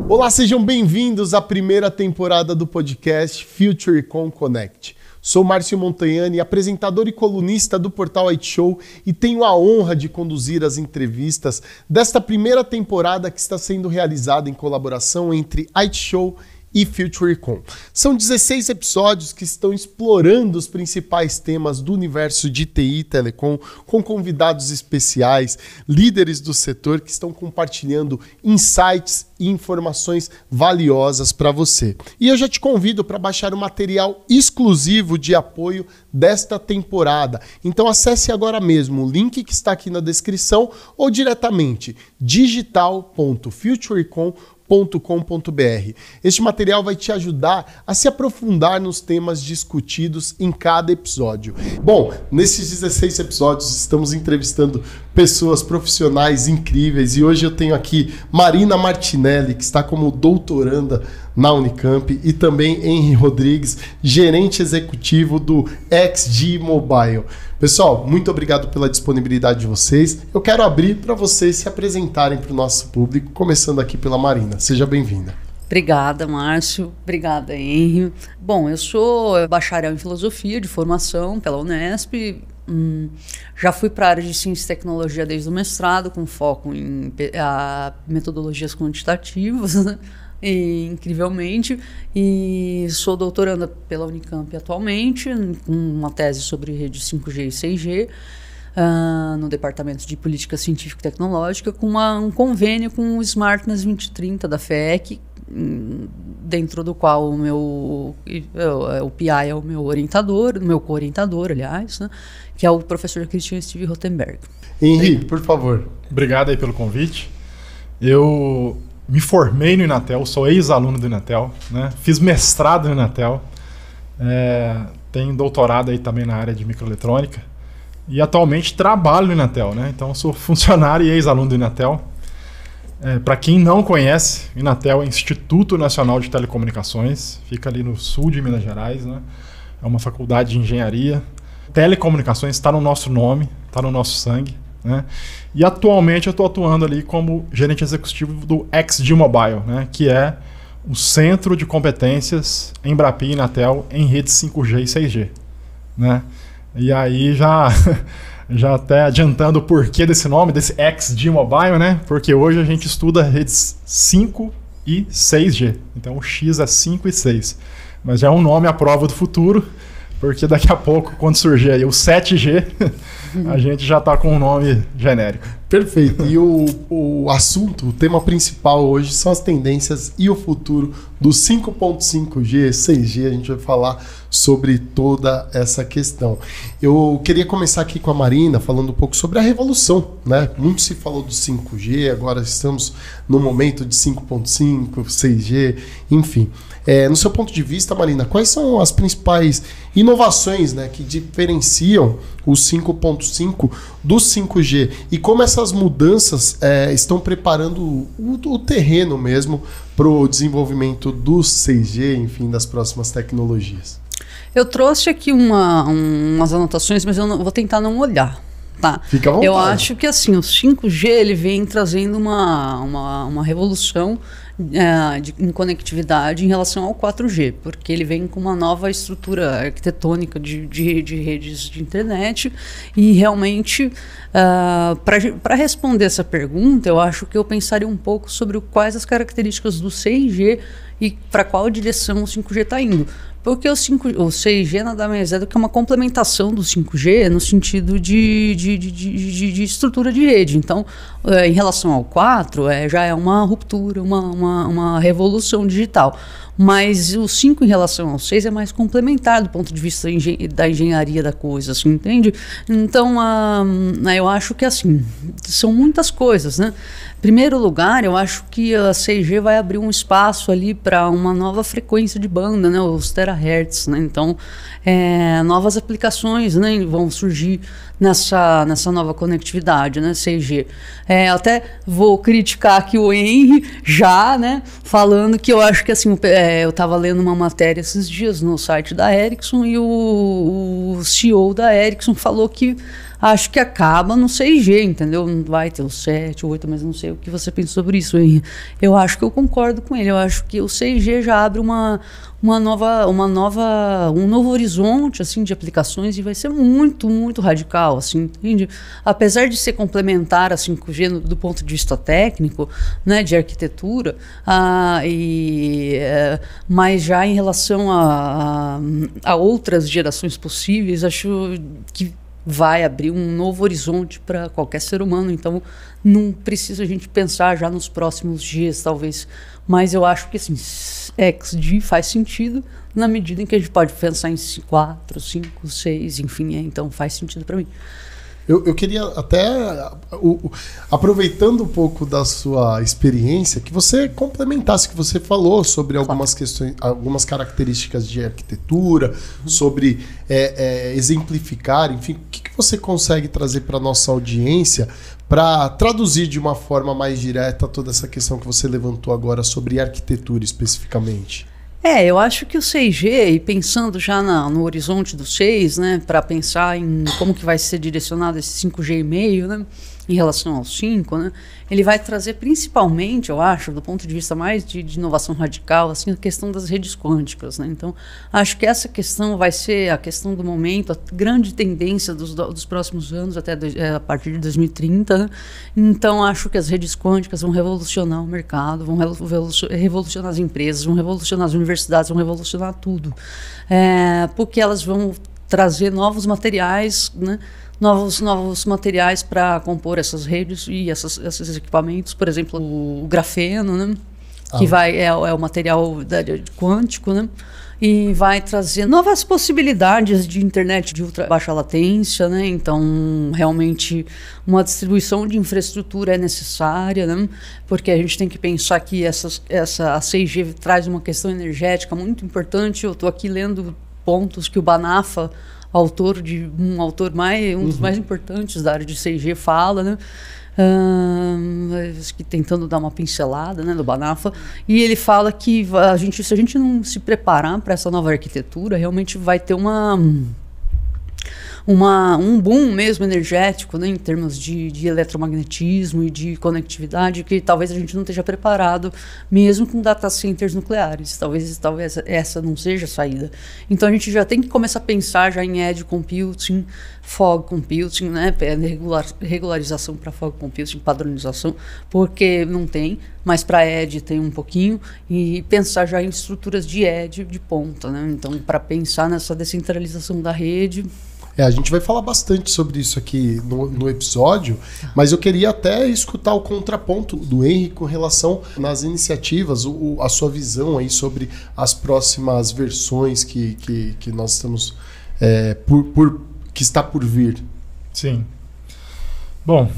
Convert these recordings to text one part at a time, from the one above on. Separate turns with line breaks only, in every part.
Olá, sejam bem-vindos à primeira temporada do podcast FutureCon Connect. Sou Márcio Montagnani, apresentador e colunista do portal IT Show e tenho a honra de conduzir as entrevistas desta primeira temporada que está sendo realizada em colaboração entre IT Show e FutureCon. São 16 episódios que estão explorando os principais temas do universo de TI e Telecom, com convidados especiais, líderes do setor que estão compartilhando insights e informações valiosas para você. E eu já te convido para baixar o material exclusivo de apoio desta temporada. Então acesse agora mesmo o link que está aqui na descrição ou diretamente digital.futurecon.com.br. Este material vai te ajudar a se aprofundar nos temas discutidos em cada episódio. Bom, nesses 16 episódios estamos entrevistando pessoas profissionais incríveis e hoje eu tenho aqui Marina Martinelli, que está como doutoranda na Unicamp, e também Henry Rodrigues, gerente executivo do XG Mobile. Pessoal, muito obrigado pela disponibilidade de vocês. Eu quero abrir para vocês se apresentarem para o nosso público, começando aqui pela Marina. Seja bem-vinda.
Obrigada, Márcio. Obrigada, Henry. Bom, eu sou bacharel em filosofia de formação pela Unesp. Já fui para a área de ciência e tecnologia desde o mestrado, com foco em metodologias quantitativas, né? Incrivelmente, e sou doutoranda pela Unicamp atualmente, com uma tese sobre rede 5G e 6G, no Departamento de Política Científica e Tecnológica, com um convênio com o Smartness 2030 da FEEC, dentro do qual o PI é o meu orientador, o meu co-orientador, aliás, né, que é o professor Christian Steve Rothenberg.
Henry, por favor.
Obrigado aí pelo convite. Eu me formei no Inatel, sou ex-aluno do Inatel, né? Fiz mestrado no Inatel, tenho doutorado aí também na área de microeletrônica e atualmente trabalho no Inatel, né? Então sou funcionário e ex-aluno do Inatel. Para quem não conhece, o Inatel é o Instituto Nacional de Telecomunicações, fica ali no sul de Minas Gerais, né? É uma faculdade de engenharia. Telecomunicações está no nosso nome, está no nosso sangue, né? E atualmente eu estou atuando ali como gerente executivo do XG Mobile, né? Que é o centro de competências Embrapi e Inatel em redes 5G e 6G, né? E aí já até adiantando o porquê desse nome, desse XG Mobile, né? Porque hoje a gente estuda redes 5 e 6G. Então o X é 5 e 6. Mas já é um nome à prova do futuro, porque daqui a pouco, quando surgir aí o 7G, a gente já está com um nome genérico.
Perfeito. E o assunto, o tema principal hoje são as tendências e o futuro do 5.5G, 6G. A gente vai falar sobre toda essa questão. Eu queria começar aqui com a Marina, falando um pouco sobre a revolução, né? Muito se falou do 5G, agora estamos no momento de 5.5, 6G, enfim. No seu ponto de vista, Marina, quais são as principais inovações, né, que diferenciam o 5.5 do 5G e como essas mudanças estão preparando o terreno mesmo para o desenvolvimento do 6G, enfim, das próximas tecnologias?
Eu trouxe aqui umas anotações, mas eu vou tentar não olhar. Tá.
Fica à vontade.
Eu acho que assim, o 5G ele vem trazendo uma revolução em conectividade em relação ao 4G, porque ele vem com uma nova estrutura arquitetônica de redes de internet e realmente, para responder essa pergunta, eu acho que eu pensaria um pouco sobre quais as características do 6G e para qual direção o 5G está indo. Porque o 6G nada mais é do que uma complementação do 5G no sentido de estrutura de rede. Então, em relação ao 4, já é uma ruptura, uma revolução digital. Mas o 5 em relação ao 6 é mais complementar do ponto de vista da engenharia da coisa, assim, entende? Então, eu acho que assim, são muitas coisas, né? Em primeiro lugar, eu acho que a 6G vai abrir um espaço ali para uma nova frequência de banda, né? Os terahertz, né? Então, novas aplicações, né, vão surgir nessa nova conectividade, né, 6G. Até vou criticar aqui o Henry já, né, falando que eu acho que assim, eu estava lendo uma matéria esses dias no site da Ericsson e o CEO da Ericsson falou que acho que acaba no 6G, entendeu? Não vai ter o 7, o 8, mas não sei o que você pensa sobre isso, Henry. Eu acho que eu concordo com ele. Eu acho que o 6G já abre um novo horizonte assim de aplicações e vai ser muito, muito radical, assim, entende? Apesar de ser complementar a 5G do ponto de vista técnico, né, de arquitetura, mas já em relação a outras gerações possíveis, acho que vai abrir um novo horizonte para qualquer ser humano. Então, não precisa a gente pensar já nos próximos dias, talvez. Mas eu acho que assim, XG faz sentido na medida em que a gente pode pensar em 4, 5, 6, enfim. Então, faz sentido para mim.
Eu queria até, aproveitando um pouco da sua experiência, que você complementasse, que você falou sobre algumas questões, algumas características de arquitetura, sobre exemplificar, enfim, o que você consegue trazer para a nossa audiência para traduzir de uma forma mais direta toda essa questão que você levantou agora sobre arquitetura especificamente?
Eu acho que o 6G, e pensando já no horizonte do 6, né, para pensar em como que vai ser direcionado esse 5G e meio, né, em relação ao 5, né, ele vai trazer principalmente, eu acho, do ponto de vista mais de inovação radical, assim, a questão das redes quânticas, né. Então, acho que essa questão vai ser a questão do momento, a grande tendência dos próximos anos, até a partir de 2030, né. Então, acho que as redes quânticas vão revolucionar o mercado, vão revolucionar as empresas, vão revolucionar as universidades, vão revolucionar tudo, porque elas vão trazer novos materiais, né? Novos materiais para compor essas redes e esses equipamentos, por exemplo, o grafeno, né? Que é o material quântico, né? E vai trazer novas possibilidades de internet de ultra baixa latência, né? Então, realmente, uma distribuição de infraestrutura é necessária, né? Porque a gente tem que pensar que a 6G traz uma questão energética muito importante. Eu estou aqui lendo pontos que o Banafa, um dos mais importantes da área de 6G, fala, né? Tentando dar uma pincelada, né, do Banafa, e ele fala que se a gente não se preparar para essa nova arquitetura, realmente vai ter um boom mesmo energético, né, em termos de eletromagnetismo e de conectividade, que talvez a gente não esteja preparado, mesmo com data centers nucleares. Talvez essa não seja a saída. Então a gente já tem que começar a pensar já em edge computing, fog computing, né, regularização para fog computing, padronização, porque não tem, mas para edge tem um pouquinho, e pensar já em estruturas de edge de ponta, né? Então, para pensar nessa descentralização da rede.
A gente vai falar bastante sobre isso aqui no episódio, mas eu queria até escutar o contraponto do Henry com relação nas iniciativas, a sua visão aí sobre as próximas versões que nós estamos que está por vir.
Sim. Bom,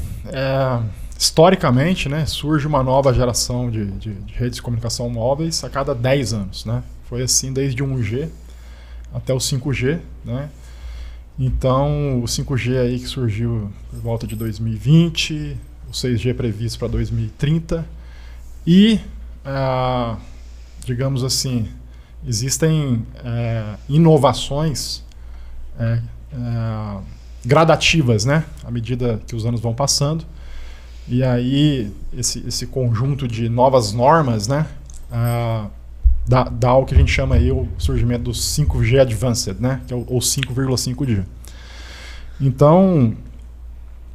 historicamente, né, surge uma nova geração de redes de comunicação móveis a cada 10 anos, né? Foi assim desde o 1G até o 5G, né? Então, o 5G aí que surgiu por volta de 2020, o 6G previsto para 2030 e, digamos assim, existem inovações gradativas, né, à medida que os anos vão passando, e aí esse conjunto de novas normas, né, dá o que a gente chama aí o surgimento do 5G Advanced, né? Que é o 5,5G. Então,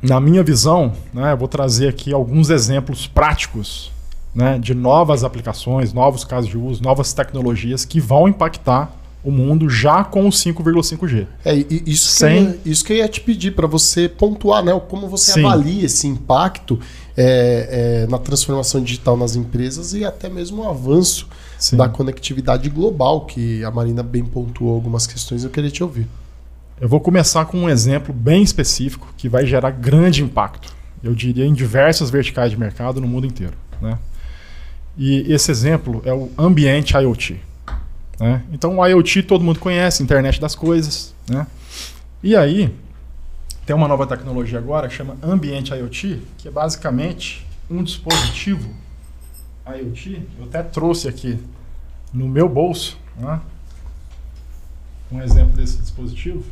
na minha visão, né, eu vou trazer aqui alguns exemplos práticos, né, de novas aplicações, novos casos de uso, novas tecnologias que vão impactar o mundo já com o 5,5G.
Isso que eu ia te pedir para você pontuar, né? Como você avalia esse impacto na transformação digital nas empresas e até mesmo o avanço da conectividade global, que a Marina bem pontuou algumas questões, eu queria te ouvir.
Eu vou começar com um exemplo bem específico que vai gerar grande impacto, eu diria, em diversas verticais de mercado no mundo inteiro, né? E esse exemplo é o Ambient IoT. Né? Então o IoT todo mundo conhece, Internet das Coisas, né? E aí tem uma nova tecnologia agora que chama Ambient IoT, que é basicamente um dispositivo IoT. Eu até trouxe aqui no meu bolso, né, um exemplo desse dispositivo.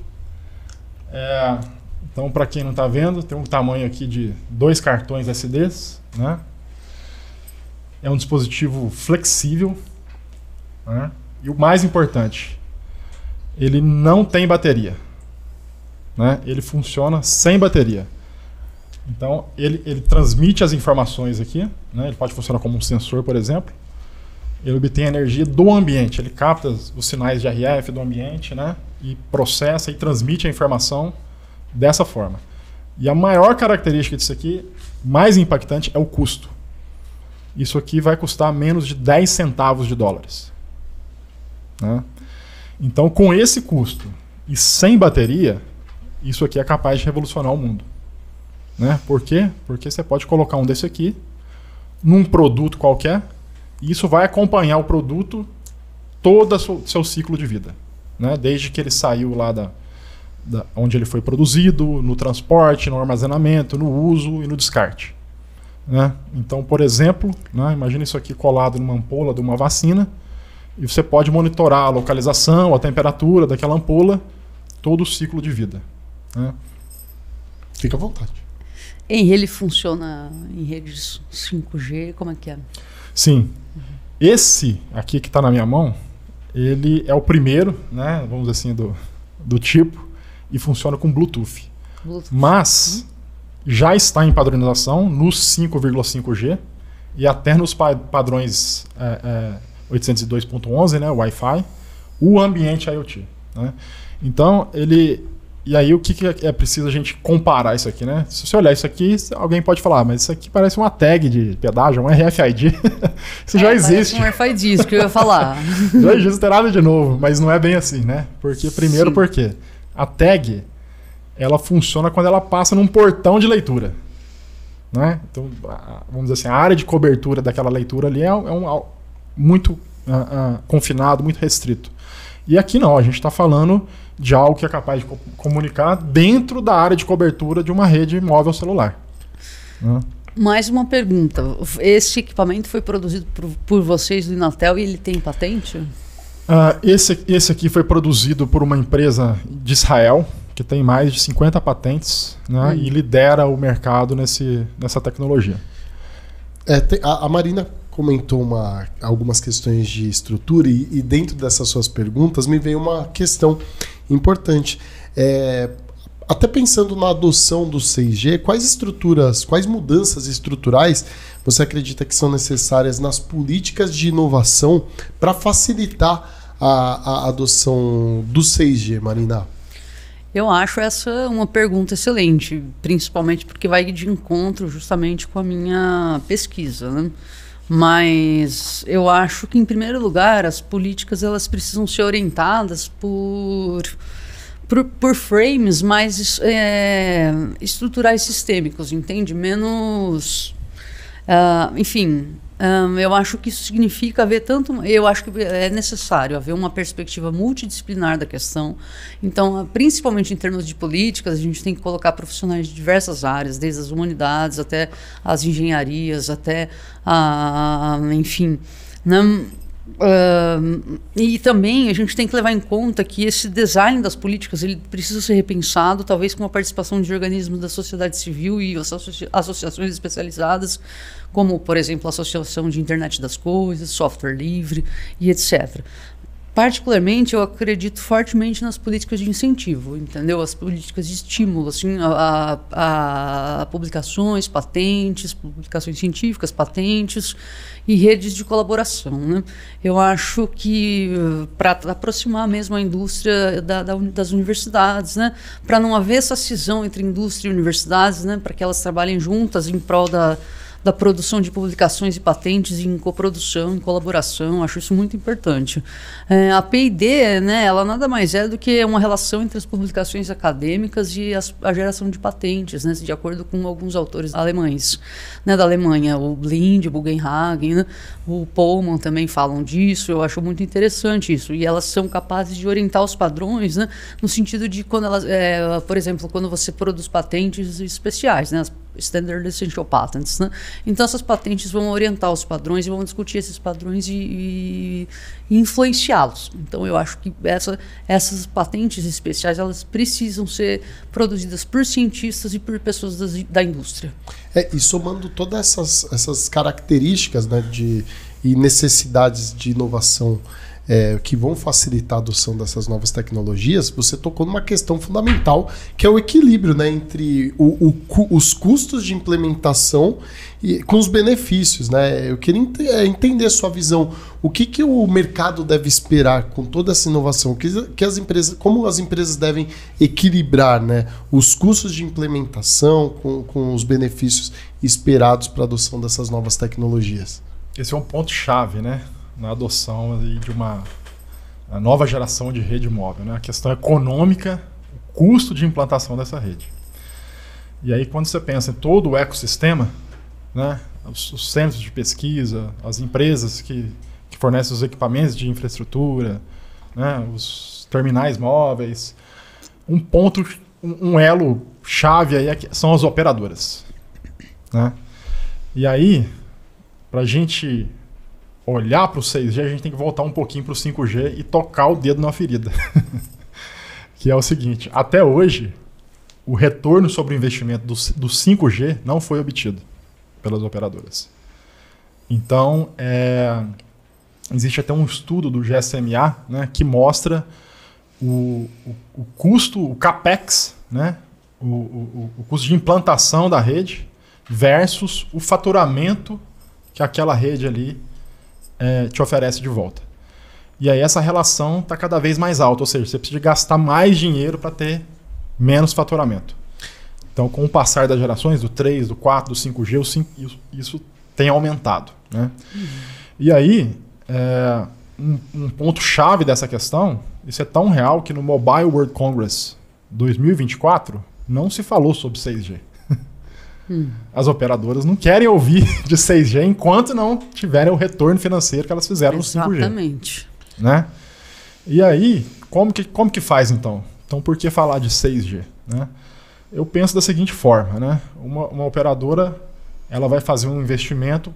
Então, para quem não está vendo, tem um tamanho aqui de 2 cartões SDs, né? É um dispositivo flexível, né? E o mais importante, ele não tem bateria, né? Ele funciona sem bateria. Então, ele transmite as informações aqui, né? Ele pode funcionar como um sensor, por exemplo. Ele obtém a energia do ambiente, ele capta os sinais de RF do ambiente, né? E processa e transmite a informação dessa forma. E a maior característica disso aqui, mais impactante, é o custo. Isso aqui vai custar menos de 10 centavos de dólares. Né? Então, com esse custo e sem bateria, isso aqui é capaz de revolucionar o mundo. Né? Por quê? Porque você pode colocar um desse aqui num produto qualquer e isso vai acompanhar o produto todo o seu ciclo de vida. Né? Desde que ele saiu lá onde ele foi produzido, no transporte, no armazenamento, no uso e no descarte. Né? Então, por exemplo, né, imagina isso aqui colado numa ampola de uma vacina e você pode monitorar a localização, a temperatura daquela ampola, todo o ciclo de vida. Né?
Fica à vontade.
Ele funciona em redes 5G, como é que é?
Sim. Esse aqui que está na minha mão, ele é o primeiro, né, vamos dizer assim, do tipo, e funciona com Bluetooth. Mas já está em padronização nos 5,5G e até nos padrões 802.11, né, Wi-Fi, o ambiente IoT. Né? Então, e aí o que é preciso a gente comparar isso aqui, né? Se você olhar isso aqui, alguém pode falar, mas isso aqui parece uma tag de pedágio, um RFID. Isso já existe.
Um RFID, isso que eu ia falar.
Já existe, não tem nada de novo, mas não é bem assim, né? Porque, primeiro, porque a tag, ela funciona quando ela passa num portão de leitura. Né? Então, vamos dizer assim, a área de cobertura daquela leitura ali é muito confinado, muito restrito. E aqui não, a gente está falando de algo que é capaz de comunicar dentro da área de cobertura de uma rede móvel celular. Né?
Mais uma pergunta. Esse equipamento foi produzido por vocês do Inatel e ele tem patente?
Esse aqui foi produzido por uma empresa de Israel, que tem mais de 50 patentes, né, e lidera o mercado nessa tecnologia.
A Marina comentou algumas questões de estrutura e dentro dessas suas perguntas me veio uma questão importante. Até pensando na adoção do 6G, quais mudanças estruturais você acredita que são necessárias nas políticas de inovação para facilitar a adoção do 6G, Marina?
Eu acho essa uma pergunta excelente, principalmente porque vai de encontro justamente com a minha pesquisa, né? Mas eu acho que, em primeiro lugar, as políticas elas precisam ser orientadas por frames mais estruturais sistêmicos, entende? Menos... enfim... eu acho que isso significa haver eu acho que é necessário haver uma perspectiva multidisciplinar da questão. Então, principalmente em termos de políticas, a gente tem que colocar profissionais de diversas áreas, desde as humanidades até as engenharias, até enfim, e também a gente tem que levar em conta que esse design das políticas ele precisa ser repensado, talvez com a participação de organismos da sociedade civil e associações especializadas, como, por exemplo, a Associação de Internet das Coisas, Software Livre e etc. Particularmente, eu acredito fortemente nas políticas de incentivo, entendeu? As políticas de estímulo, assim, a publicações, patentes, publicações científicas, patentes e redes de colaboração, né? Eu acho que para aproximar mesmo a indústria das universidades, né? Para não haver essa cisão entre indústria e universidades, né? Para que elas trabalhem juntas em prol da produção de publicações e patentes em coprodução, em colaboração, acho isso muito importante. A P&D, né, ela nada mais é do que uma relação entre as publicações acadêmicas e a geração de patentes, né, de acordo com alguns autores alemães, né, da Alemanha, o Blind, o Bugenhagen, né, o Pullman também falam disso, eu acho muito interessante isso, e elas são capazes de orientar os padrões, né, no sentido de quando elas, por exemplo, quando você produz patentes especiais, né, Standard Essential Patents, né? Então essas patentes vão orientar os padrões e vão discutir esses padrões e influenciá-los. Então eu acho que essas patentes especiais, elas precisam ser produzidas por cientistas e por pessoas da indústria.
E somando todas essas características, né, e necessidades de inovação que vão facilitar a adoção dessas novas tecnologias, você tocou numa questão fundamental, que é o equilíbrio, né, entre os custos de implementação e com os benefícios, né? Eu queria entender a sua visão. O que o mercado deve esperar com toda essa inovação? Como as empresas devem equilibrar, né, os custos de implementação com os benefícios esperados para a adoção dessas novas tecnologias?
Esse é um ponto-chave, né, na adoção de uma nova geração de rede móvel, né? A questão econômica, o custo de implantação dessa rede. E aí, quando você pensa em todo o ecossistema, né, os centros de pesquisa, as empresas que fornecem os equipamentos de infraestrutura, né, os terminais móveis, um elo chave aí são as operadoras, né? E aí, para a gente olhar para o 6G, a gente tem que voltar um pouquinho para o 5G e tocar o dedo na ferida. Que é o seguinte, até hoje, o retorno sobre o investimento do 5G não foi obtido pelas operadoras. Então, existe até um estudo do GSMA, né, que mostra o custo, o CAPEX, né, o custo de implantação da rede versus o faturamento que aquela rede ali te oferece de volta. E aí essa relação está cada vez mais alta, ou seja, você precisa gastar mais dinheiro para ter menos faturamento. Então, com o passar das gerações, do 3, do 4, do 5G, isso tem aumentado, né? E aí, um ponto-chave dessa questão, isso é tão real que no Mobile World Congress 2024 não se falou sobre 6G. As operadoras não querem ouvir de 6G enquanto não tiverem o retorno financeiro que elas fizeram no 5G.
Exatamente.
Né? E aí, como que faz então? Então, por que falar de 6G? Né? Eu penso da seguinte forma, né? Uma operadora, ela vai fazer um investimento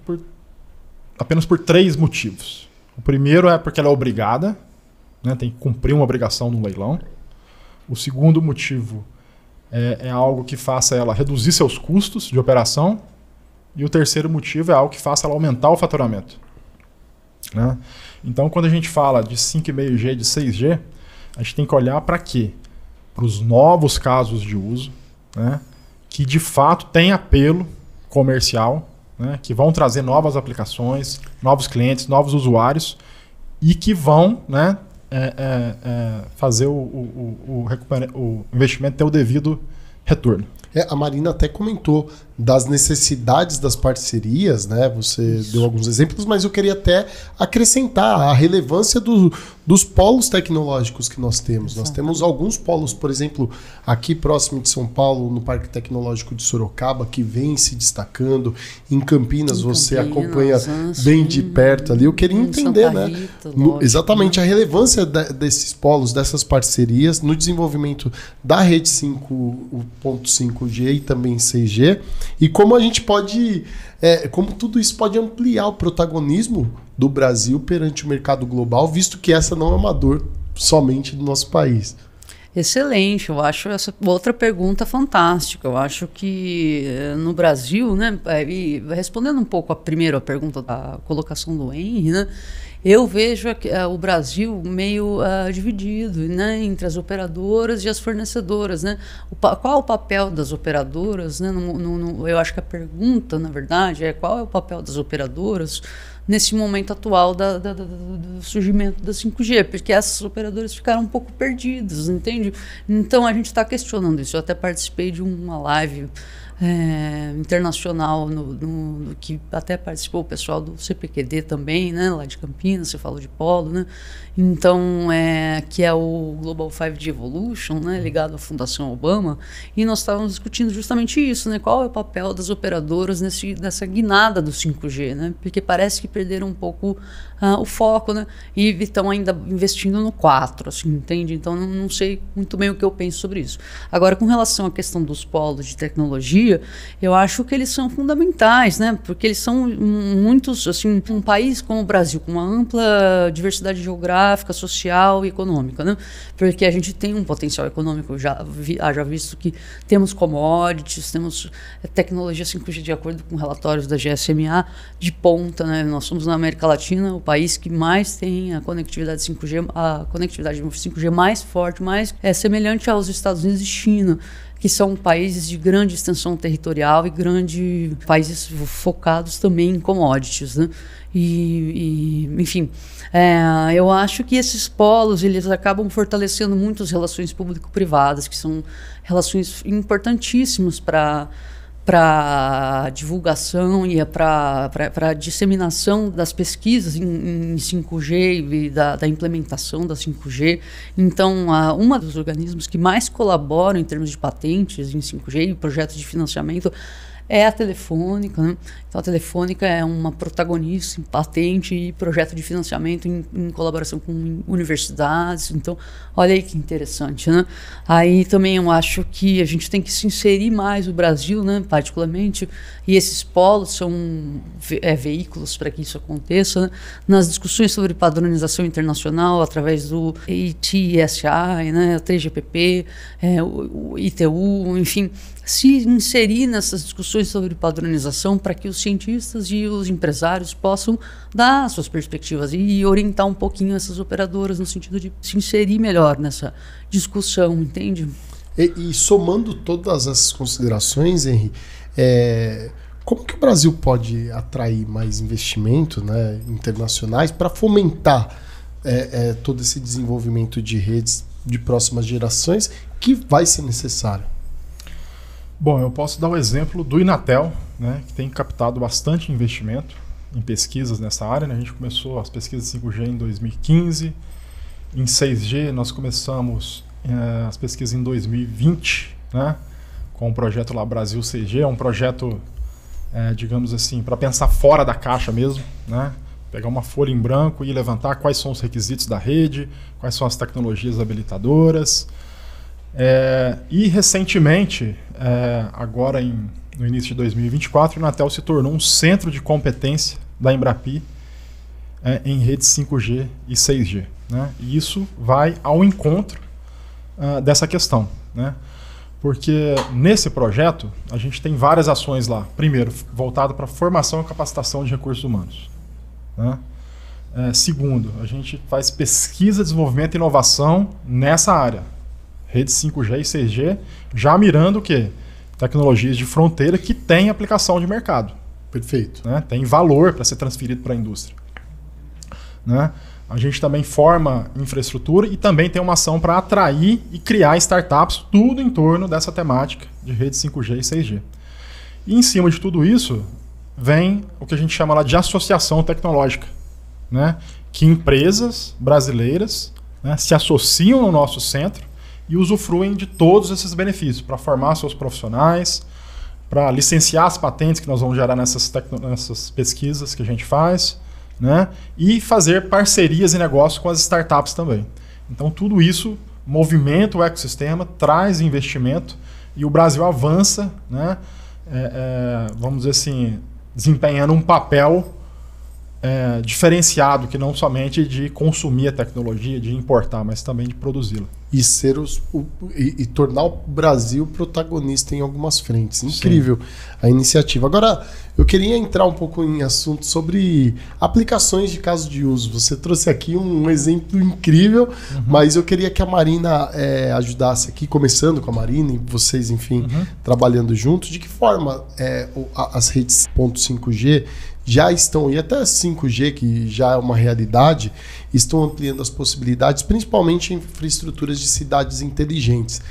apenas por 3 motivos. O primeiro é porque ela é obrigada, né? Tem que cumprir uma obrigação no leilão. O segundo motivo é algo que faça ela reduzir seus custos de operação. E o terceiro motivo é algo que faça ela aumentar o faturamento. Né? Então, quando a gente fala de 5,5G, de 6G, a gente tem que olhar para quê? Para os novos casos de uso, né? Que de fato têm apelo comercial, né? Que vão trazer novas aplicações, novos clientes, novos usuários e que vão, né, fazer o investimento ter o devido retorno.
A Marina até comentou das necessidades das parcerias, né? Você deu alguns exemplos, mas eu queria até acrescentar a relevância dos polos tecnológicos que nós temos. Nós temos alguns polos, por exemplo, aqui próximo de São Paulo, no Parque Tecnológico de Sorocaba, que vem se destacando. Em Campinas, você acompanha bem de perto ali. Eu queria entender, né? Exatamente a relevância desses polos, dessas parcerias no desenvolvimento da rede 5.5G e também 6G. E como a gente pode, como tudo isso pode ampliar o protagonismo do Brasil perante o mercado global, visto que essa não é uma dor somente do nosso país.
Excelente, eu acho essa outra pergunta fantástica. Eu acho que no Brasil, né, e respondendo um pouco primeiro a pergunta da colocação do Henry, né, eu vejo o Brasil meio dividido, né, entre as operadoras e as fornecedoras. Né? Qual o papel das operadoras? Né? Eu acho que a pergunta, na verdade, é qual é o papel das operadoras nesse momento atual do surgimento da 5G, porque essas operadoras ficaram um pouco perdidas, entende? Então a gente está questionando isso. Eu até participei de uma live internacional que até participou o pessoal do CPQD também, né, lá de Campinas, você falou de polo, né? Então, que é o Global 5G Evolution, né, ligado à Fundação Obama, e nós estávamos discutindo justamente isso, né, qual é o papel das operadoras nessa guinada do 5G, né, porque parece que perderam um pouco o foco, né, e estão ainda investindo no 4, assim, entende? Então, não sei muito bem o que eu penso sobre isso. Agora, com relação à questão dos polos de tecnologia, dia, eu acho que eles são fundamentais, né? Porque eles são muitos, assim, um país como o Brasil, com uma ampla diversidade geográfica, social e econômica, né? Porque a gente tem um potencial econômico, já visto que temos commodities, temos tecnologia 5G de acordo com relatórios da GSMA de ponta, né? Nós somos na América Latina o país que mais tem a conectividade 5G mais forte, mais semelhante aos Estados Unidos e China, que são países de grande extensão territorial e grandes países focados também em commodities, né? Enfim, eu acho que esses polos eles acabam fortalecendo muito as relações público-privadas, que são relações importantíssimas para divulgação e para disseminação das pesquisas em 5G e da implementação da 5G. Então, uma dos organismos que mais colaboram em termos de patentes em 5G e projetos de financiamento é a Telefônica, né? Então, a Telefônica é uma protagonista em patente e projeto de financiamento em colaboração com universidades. Então, olha aí que interessante, né? Aí também eu acho que a gente tem que se inserir mais o Brasil, né? Particularmente, e esses polos são veículos para que isso aconteça, né? Nas discussões sobre padronização internacional através do ITSI, né? O 3GPP, o ITU, enfim, se inserir nessas discussões sobre padronização para que os cientistas e os empresários possam dar suas perspectivas e orientar um pouquinho essas operadoras no sentido de se inserir melhor nessa discussão, entende?
E somando todas essas considerações, Henry, como que o Brasil pode atrair mais investimento, né, internacionais para fomentar todo esse desenvolvimento de redes de próximas gerações que vai ser necessário?
Bom, eu posso dar o exemplo do Inatel, né, que tem captado bastante investimento em pesquisas nessa área, né? A gente começou as pesquisas de 5G em 2015, em 6G nós começamos as pesquisas em 2020, né, com o projeto lá Brasil 6G, é um projeto, digamos assim, para pensar fora da caixa mesmo, né? Pegar uma folha em branco e levantar quais são os requisitos da rede, quais são as tecnologias habilitadoras. E recentemente, agora no início de 2024, o Inatel se tornou um centro de competência da Embrapi em redes 5G e 6G, né? E isso vai ao encontro dessa questão, né? Porque nesse projeto a gente tem várias ações lá. Primeiro, voltado para formação e capacitação de recursos humanos, né? Segundo, a gente faz pesquisa, desenvolvimento e inovação nessa área. Redes 5G e 6G, já mirando o quê? Tecnologias de fronteira que têm aplicação de mercado.
Perfeito.
Né? Tem valor para ser transferido para a indústria. Né? A gente também forma infraestrutura e também tem uma ação para atrair e criar startups, tudo em torno dessa temática de redes 5G e 6G. E em cima de tudo isso, vem o que a gente chama lá de associação tecnológica, né? Que empresas brasileiras, né, se associam no nosso centro e usufruem de todos esses benefícios para formar seus profissionais, para licenciar as patentes que nós vamos gerar nessas pesquisas que a gente faz, né? E fazer parcerias e negócios com as startups também. Então tudo isso movimenta o ecossistema, traz investimento e o Brasil avança, né? Vamos dizer assim, desempenhando um papel diferenciado, que não somente de consumir a tecnologia, de importar, mas também de produzi-la.
E e tornar o Brasil protagonista em algumas frentes. Incrível. Sim. A iniciativa. Agora, eu queria entrar um pouco em assunto sobre aplicações de caso de uso. Você trouxe aqui um exemplo incrível, mas eu queria que a Marina ajudasse aqui, começando com a Marina e vocês, enfim, trabalhando juntos. De que forma as redes 5G já estão, e até 5G, que já é uma realidade, estão ampliando as possibilidades, principalmente em infraestruturas de cidades inteligentes.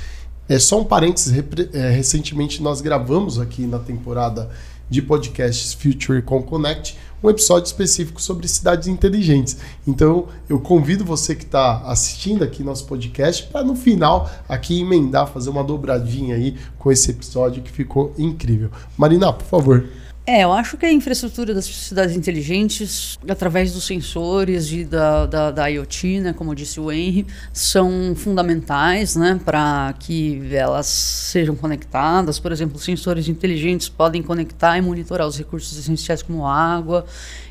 Só um parênteses, recentemente nós gravamos aqui na temporada de podcasts Future com Connect um episódio específico sobre cidades inteligentes. Então eu convido você que está assistindo aqui nosso podcast para no final aqui emendar, fazer uma dobradinha aí com esse episódio que ficou incrível. Marina, por favor.
Eu acho que a infraestrutura das cidades inteligentes, através dos sensores e da IoT, né, como disse o Henry, são fundamentais, né, para que elas sejam conectadas. Por exemplo, sensores inteligentes podem conectar e monitorar os recursos essenciais como água,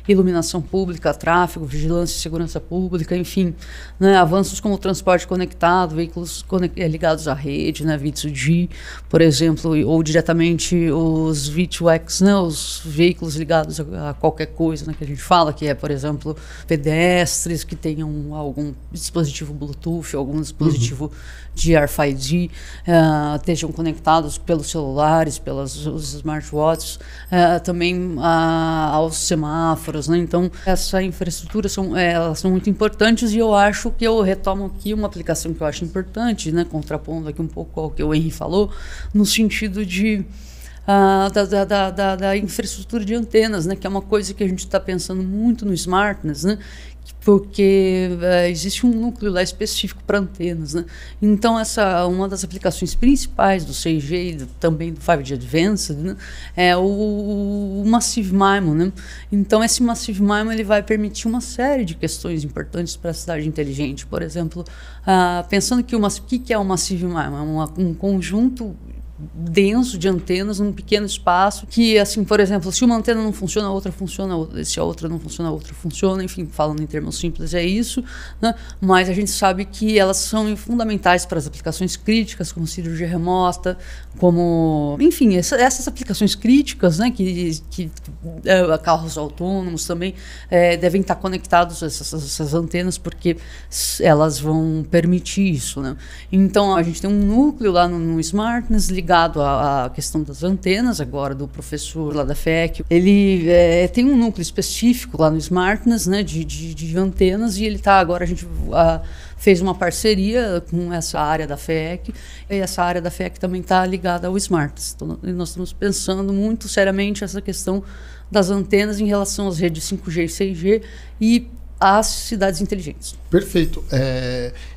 iluminação pública, tráfego, vigilância e segurança pública, enfim, né, avanços como o transporte conectado, veículos ligados à rede, né, V2G, por exemplo, ou diretamente os V2X, né, os veículos ligados a qualquer coisa, né, que a gente fala, que é, por exemplo, pedestres que tenham algum dispositivo Bluetooth, algum dispositivo de RFID, estejam conectados pelos celulares, os smartwatches, também aos semáforos, né? Então, essa infraestrutura elas são muito importantes e eu acho que eu retomo aqui uma aplicação que eu acho importante, né? Contrapondo aqui um pouco ao que o Henry falou, no sentido de da infraestrutura de antenas, né? Que é uma coisa que a gente está pensando muito no Smartness, né? Porque existe um núcleo lá específico para antenas, né? Então, uma das aplicações principais do 6G e também do 5G Advanced, né, é o Massive MIMO, né? Então, esse Massive MIMO ele vai permitir uma série de questões importantes para a cidade inteligente. Por exemplo, pensando que o que é o Massive MIMO? É um conjunto denso de antenas num pequeno espaço que, assim, por exemplo, se uma antena não funciona, a outra funciona, se a outra não funciona, a outra funciona, enfim, falando em termos simples é isso, né? Mas a gente sabe que elas são fundamentais para as aplicações críticas, como cirurgia remota, como, enfim, essas aplicações críticas, né, que carros autônomos também devem estar conectados a essas antenas, porque elas vão permitir isso, né? Então, a gente tem um núcleo lá no Smartness ligado à questão das antenas, agora do professor lá da FEC. Ele tem um núcleo específico lá no Smartness, né, de antenas, e ele agora a gente fez uma parceria com essa área da FEC, e essa área da FEC também está ligada ao Smartness. Então, nós estamos pensando muito seriamente essa questão das antenas em relação às redes 5G e 6G e às cidades inteligentes.
Perfeito.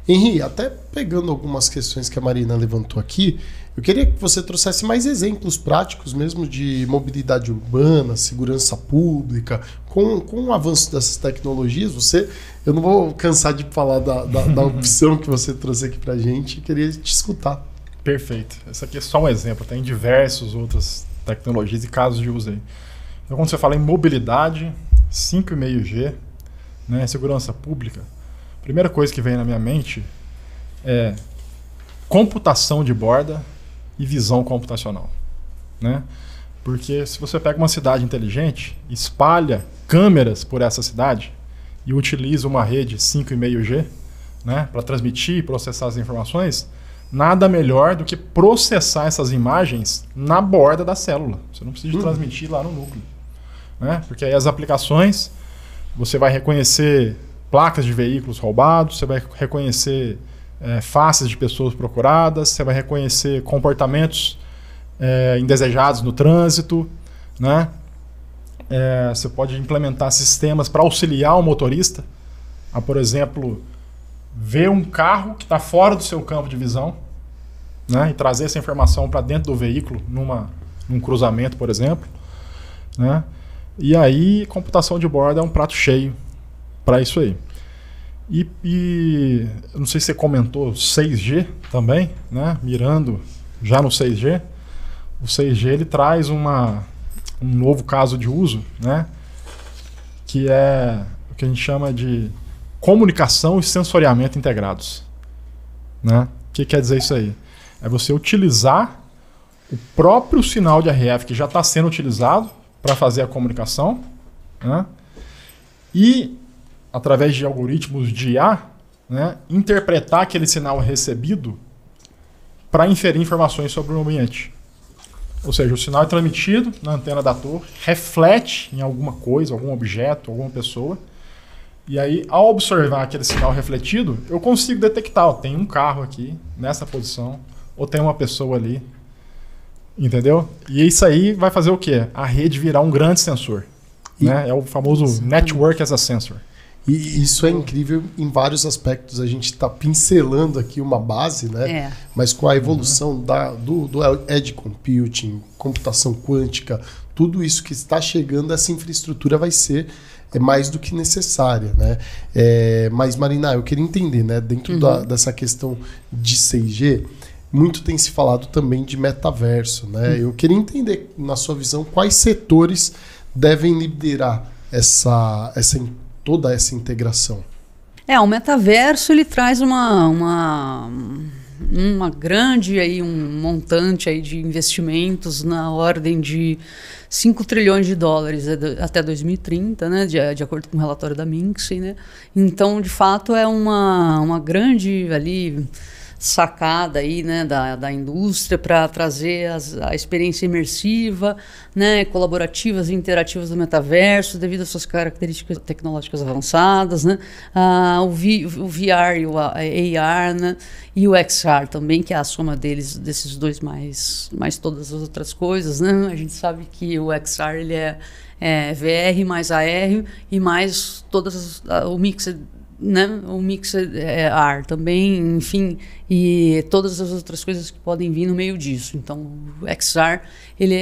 Henry, até pegando algumas questões que a Marina levantou aqui, eu queria que você trouxesse mais exemplos práticos mesmo de mobilidade urbana, segurança pública, com o avanço dessas tecnologias. Eu não vou cansar de falar da opção que você trouxe aqui para a gente, queria te escutar.
Perfeito. Esse aqui é só um exemplo, tem diversas outras tecnologias e casos de uso aí. Então, quando você fala em mobilidade, 5,5G, né, segurança pública, a primeira coisa que vem na minha mente é computação de borda e visão computacional, né? Porque se você pega uma cidade inteligente, espalha câmeras por essa cidade e utiliza uma rede 5,5G, né, para transmitir e processar as informações, nada melhor do que processar essas imagens na borda da célula. Você não precisa transmitir lá no núcleo, né? Porque aí as aplicações, você vai reconhecer placas de veículos roubados, você vai reconhecer faces de pessoas procuradas, você vai reconhecer comportamentos indesejados no trânsito, né? Você pode implementar sistemas para auxiliar o motorista a, por exemplo, ver um carro que está fora do seu campo de visão, né? E trazer essa informação para dentro do veículo num cruzamento, por exemplo, né? E aí, computação de borda é um prato cheio para isso aí. E eu não sei se você comentou 6G também, né? Mirando já no 6G. O 6G ele traz um novo caso de uso, né? Que é o que a gente chama de comunicação e sensoriamento integrados, né? O que quer dizer isso aí? É você utilizar o próprio sinal de RF que já está sendo utilizado para fazer a comunicação, né? E através de algoritmos de IA, né, interpretar aquele sinal recebido para inferir informações sobre o ambiente. Ou seja, o sinal é transmitido na antena da torre, reflete em alguma coisa, algum objeto, alguma pessoa, e aí, ao observar aquele sinal refletido, eu consigo detectar, tem um carro aqui, nessa posição, ou tem uma pessoa ali, entendeu? E isso aí vai fazer o quê? A rede virar um grande sensor. Né? É o famoso Network as a Sensor.
E isso é incrível em vários aspectos. A gente está pincelando aqui uma base, né? Mas com a evolução do edge computing, computação quântica, tudo isso que está chegando, essa infraestrutura vai ser mais do que necessária, né? Mas, Marina, eu queria entender, né? Dentro dessa questão de 6G, muito tem se falado também de metaverso, né? Eu queria entender, na sua visão, quais setores devem liderar toda essa integração.
O metaverso ele traz uma grande aí, um montante aí de investimentos na ordem de 5 trilhões de dólares até 2030, né, de acordo com o relatório da McKinsey, né? Então, de fato, é uma grande ali sacada aí, né, da indústria para trazer a experiência imersiva, né, colaborativas e interativas do metaverso devido às suas características tecnológicas avançadas, né, o VR e o AR, né, e o XR também, que é a soma desses dois mais todas as outras coisas, né? A gente sabe que o XR ele é VR mais AR e mais o mix, né? O mix AR também, enfim, e todas as outras coisas que podem vir no meio disso. Então, o XR, ele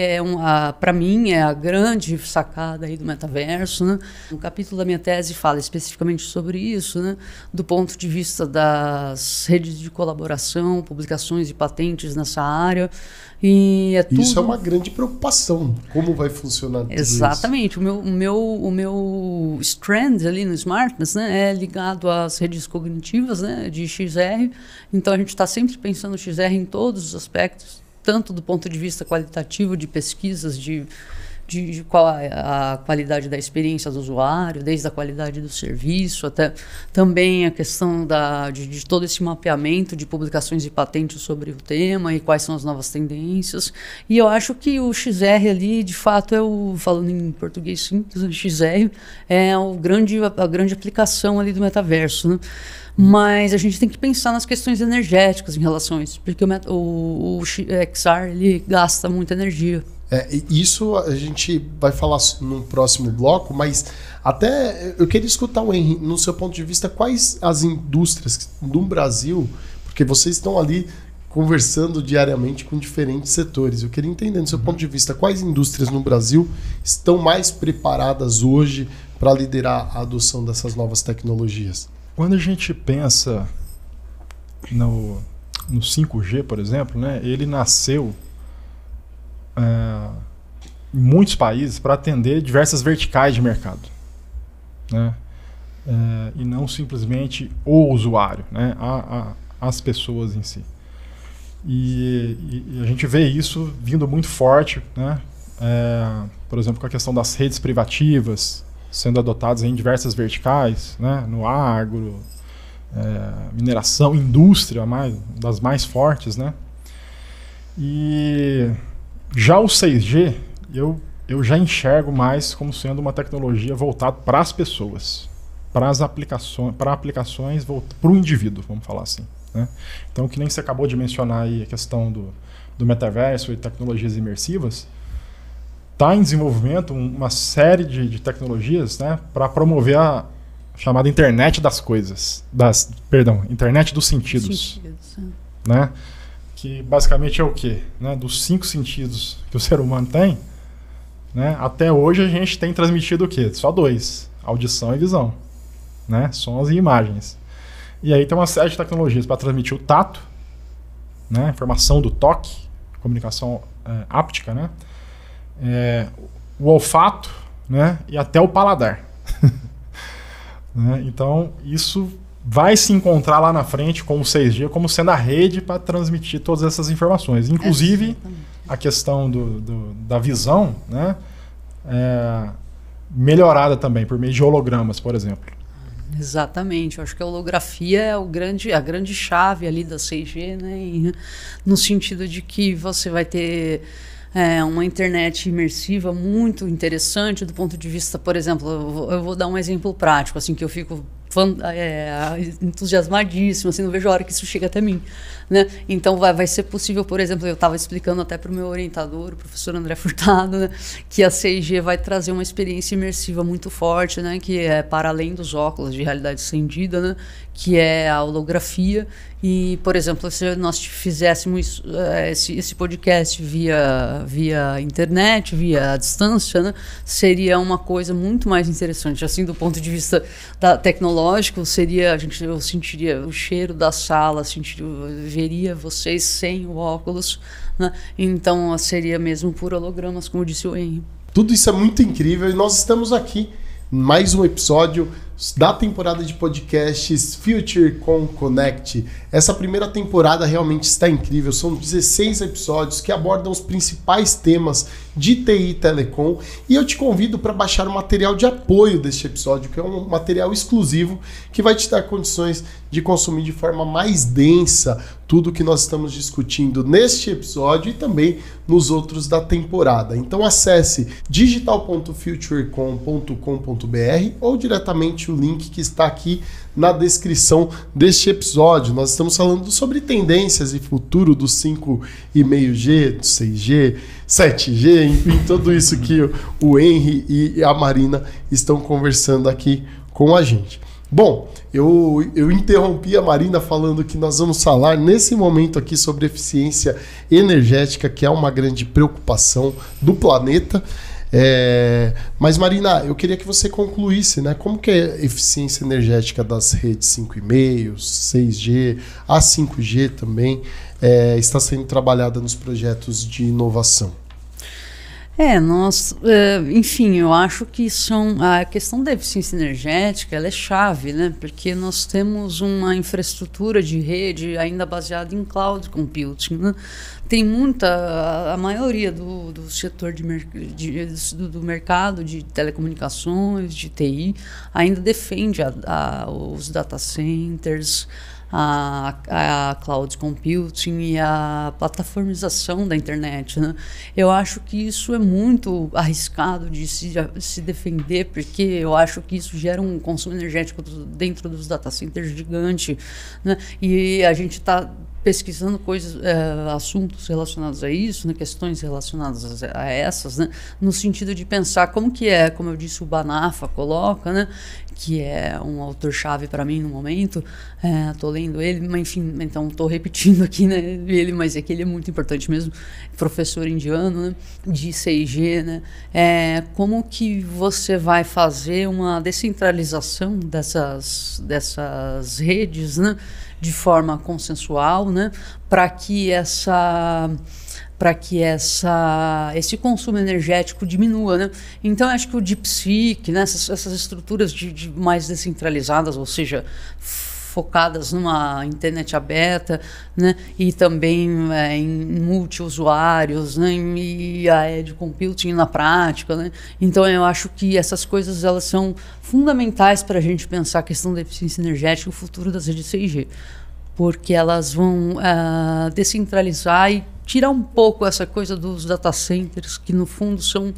para mim, é a grande sacada aí do metaverso, né? Um capítulo da minha tese fala especificamente sobre isso, né? Do ponto de vista das redes de colaboração, publicações e patentes nessa área. E
isso é uma grande preocupação. Como vai funcionar tudo
Exatamente.
isso?
O meu strand ali no Smartness, né, é ligado às redes cognitivas, né, de XR. Então, a gente está sempre pensando XR em todos os aspectos, tanto do ponto de vista qualitativo de pesquisas, de qual a qualidade da experiência do usuário, desde a qualidade do serviço, até também a questão de todo esse mapeamento de publicações e patentes sobre o tema e quais são as novas tendências. E eu acho que o XR ali, de fato, falando em português simples, o XR é a grande aplicação ali do metaverso, né? Mas a gente tem que pensar nas questões energéticas em relação a isso, porque o XR ele gasta muita energia.
Isso a gente vai falar no próximo bloco, mas até eu queria escutar o Henry, no seu ponto de vista, quais as indústrias no Brasil, porque vocês estão ali conversando diariamente com diferentes setores. Eu queria entender, no seu ponto de vista, quais indústrias no Brasil estão mais preparadas hoje para liderar a adoção dessas novas tecnologias?
Quando a gente pensa no 5G, por exemplo, né, ele nasceu em muitos países para atender diversas verticais de mercado, né? E não simplesmente o usuário, né? As pessoas em si. E a gente vê isso vindo muito forte, né? Por exemplo, com a questão das redes privativas sendo adotadas em diversas verticais, né? No agro, mineração, indústria, das mais fortes, né? E já o 6G, eu já enxergo mais como sendo uma tecnologia voltada para as pessoas, para aplicações, para o indivíduo, vamos falar assim, né? Então, que nem você acabou de mencionar aí a questão do metaverso e tecnologias imersivas, está em desenvolvimento uma série de tecnologias, né, para promover a chamada internet das coisas, internet dos sentidos, né? Que basicamente é o quê? Né? Dos 5 sentidos que o ser humano tem, né? Até hoje a gente tem transmitido o quê? Só 2, audição e visão, né? Sons e imagens. E aí tem uma série de tecnologias para transmitir o tato, né? Informação do toque, comunicação áptica, né? O olfato, né? E até o paladar. Né? Então isso vai se encontrar lá na frente com o 6G como sendo a rede para transmitir todas essas informações. Inclusive, a questão da visão, né, melhorada também por meio de hologramas, por exemplo.
Exatamente. Eu acho que a holografia é a grande chave ali da 6G, né, no sentido de que você vai ter uma internet imersiva muito interessante do ponto de vista, por exemplo, eu vou dar um exemplo prático, assim, que eu fico entusiasmadíssimo, assim, não vejo a hora que isso chega até mim, né? Então vai ser possível, por exemplo, eu estava explicando até para o meu orientador, o professor André Furtado, né, que a 6G vai trazer uma experiência imersiva muito forte, né, que é para além dos óculos de realidade estendida, né, que é a holografia. E, por exemplo, se nós fizéssemos esse podcast via internet, via distância, né, seria uma coisa muito mais interessante. Assim, do ponto de vista tecnológico, eu sentiria o cheiro da sala, veria vocês sem o óculos, né? Então seria mesmo por hologramas, como disse o Henry.
Tudo isso é muito incrível e nós estamos aqui mais um episódio da temporada de podcasts Future com Connect. Essa primeira temporada realmente está incrível, são 16 episódios que abordam os principais temas de TI e Telecom, e eu te convido para baixar o material de apoio deste episódio, que é um material exclusivo que vai te dar condições de consumir de forma mais densa tudo que nós estamos discutindo neste episódio e também nos outros da temporada. Então acesse digital.futurecom.com.br ou diretamente o link que está aqui na descrição deste episódio. Nós estamos falando sobre tendências e futuro do 5,5G, do 6G, 7G, enfim, tudo isso que o Henry e a Marina estão conversando aqui com a gente. Bom, eu interrompi a Marina falando que nós vamos falar nesse momento aqui sobre eficiência energética, que é uma grande preocupação do planeta. Mas Marina, eu queria que você concluísse, né? Como que é a eficiência energética das redes 5,5, 6G, a 5G também está sendo trabalhada nos projetos de inovação?
Enfim, eu acho que a questão da eficiência energética ela é chave, né? Porque nós temos uma infraestrutura de rede ainda baseada em cloud computing, né? Tem a maioria do setor do mercado de telecomunicações, de TI, ainda defende os data centers, a cloud computing e a plataformização da internet, né? Eu acho que isso é muito arriscado de se defender, porque eu acho que isso gera um consumo energético dentro dos data centers gigante, né? E a gente está pesquisando assuntos relacionados a isso, né, questões relacionadas a essas, né, no sentido de pensar como eu disse, o Banafa coloca, né, que é um autor-chave para mim no momento, estou lendo ele, mas enfim, então estou repetindo aqui, né, ele, mas é que ele é muito importante mesmo, professor indiano, né, de 6G, né, como que você vai fazer uma descentralização dessas redes, né, de forma consensual, né, para que esse consumo energético diminua, né? Então acho que o DeepSeek, né, essas estruturas de mais descentralizadas, ou seja, focadas numa internet aberta, né, e também em multi-usuários, né, e a edge computing na prática, né? Então eu acho que essas coisas elas são fundamentais para a gente pensar a questão da eficiência energética e o futuro das redes 6G, porque elas vão descentralizar e tirar um pouco essa coisa dos data centers, que no fundo são...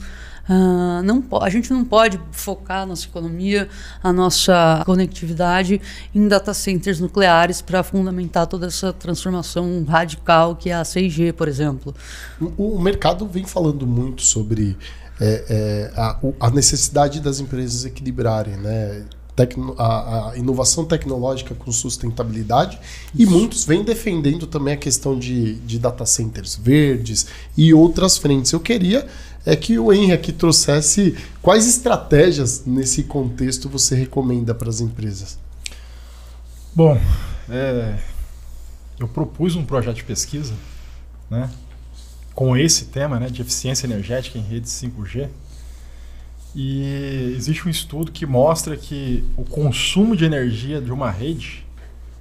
a gente não pode focar a nossa economia, a nossa conectividade em data centers nucleares para fundamentar toda essa transformação radical que é a 6G, por exemplo.
O mercado vem falando muito sobre a necessidade das empresas equilibrarem, né, a inovação tecnológica com sustentabilidade. Isso. E muitos vêm defendendo também a questão de data centers verdes e outras frentes. Eu queria que o Henry aqui trouxesse quais estratégias nesse contexto você recomenda para as empresas.
Bom, eu propus um projeto de pesquisa, né, com esse tema, né, de eficiência energética em redes 5G. E existe um estudo que mostra que o consumo de energia de uma rede,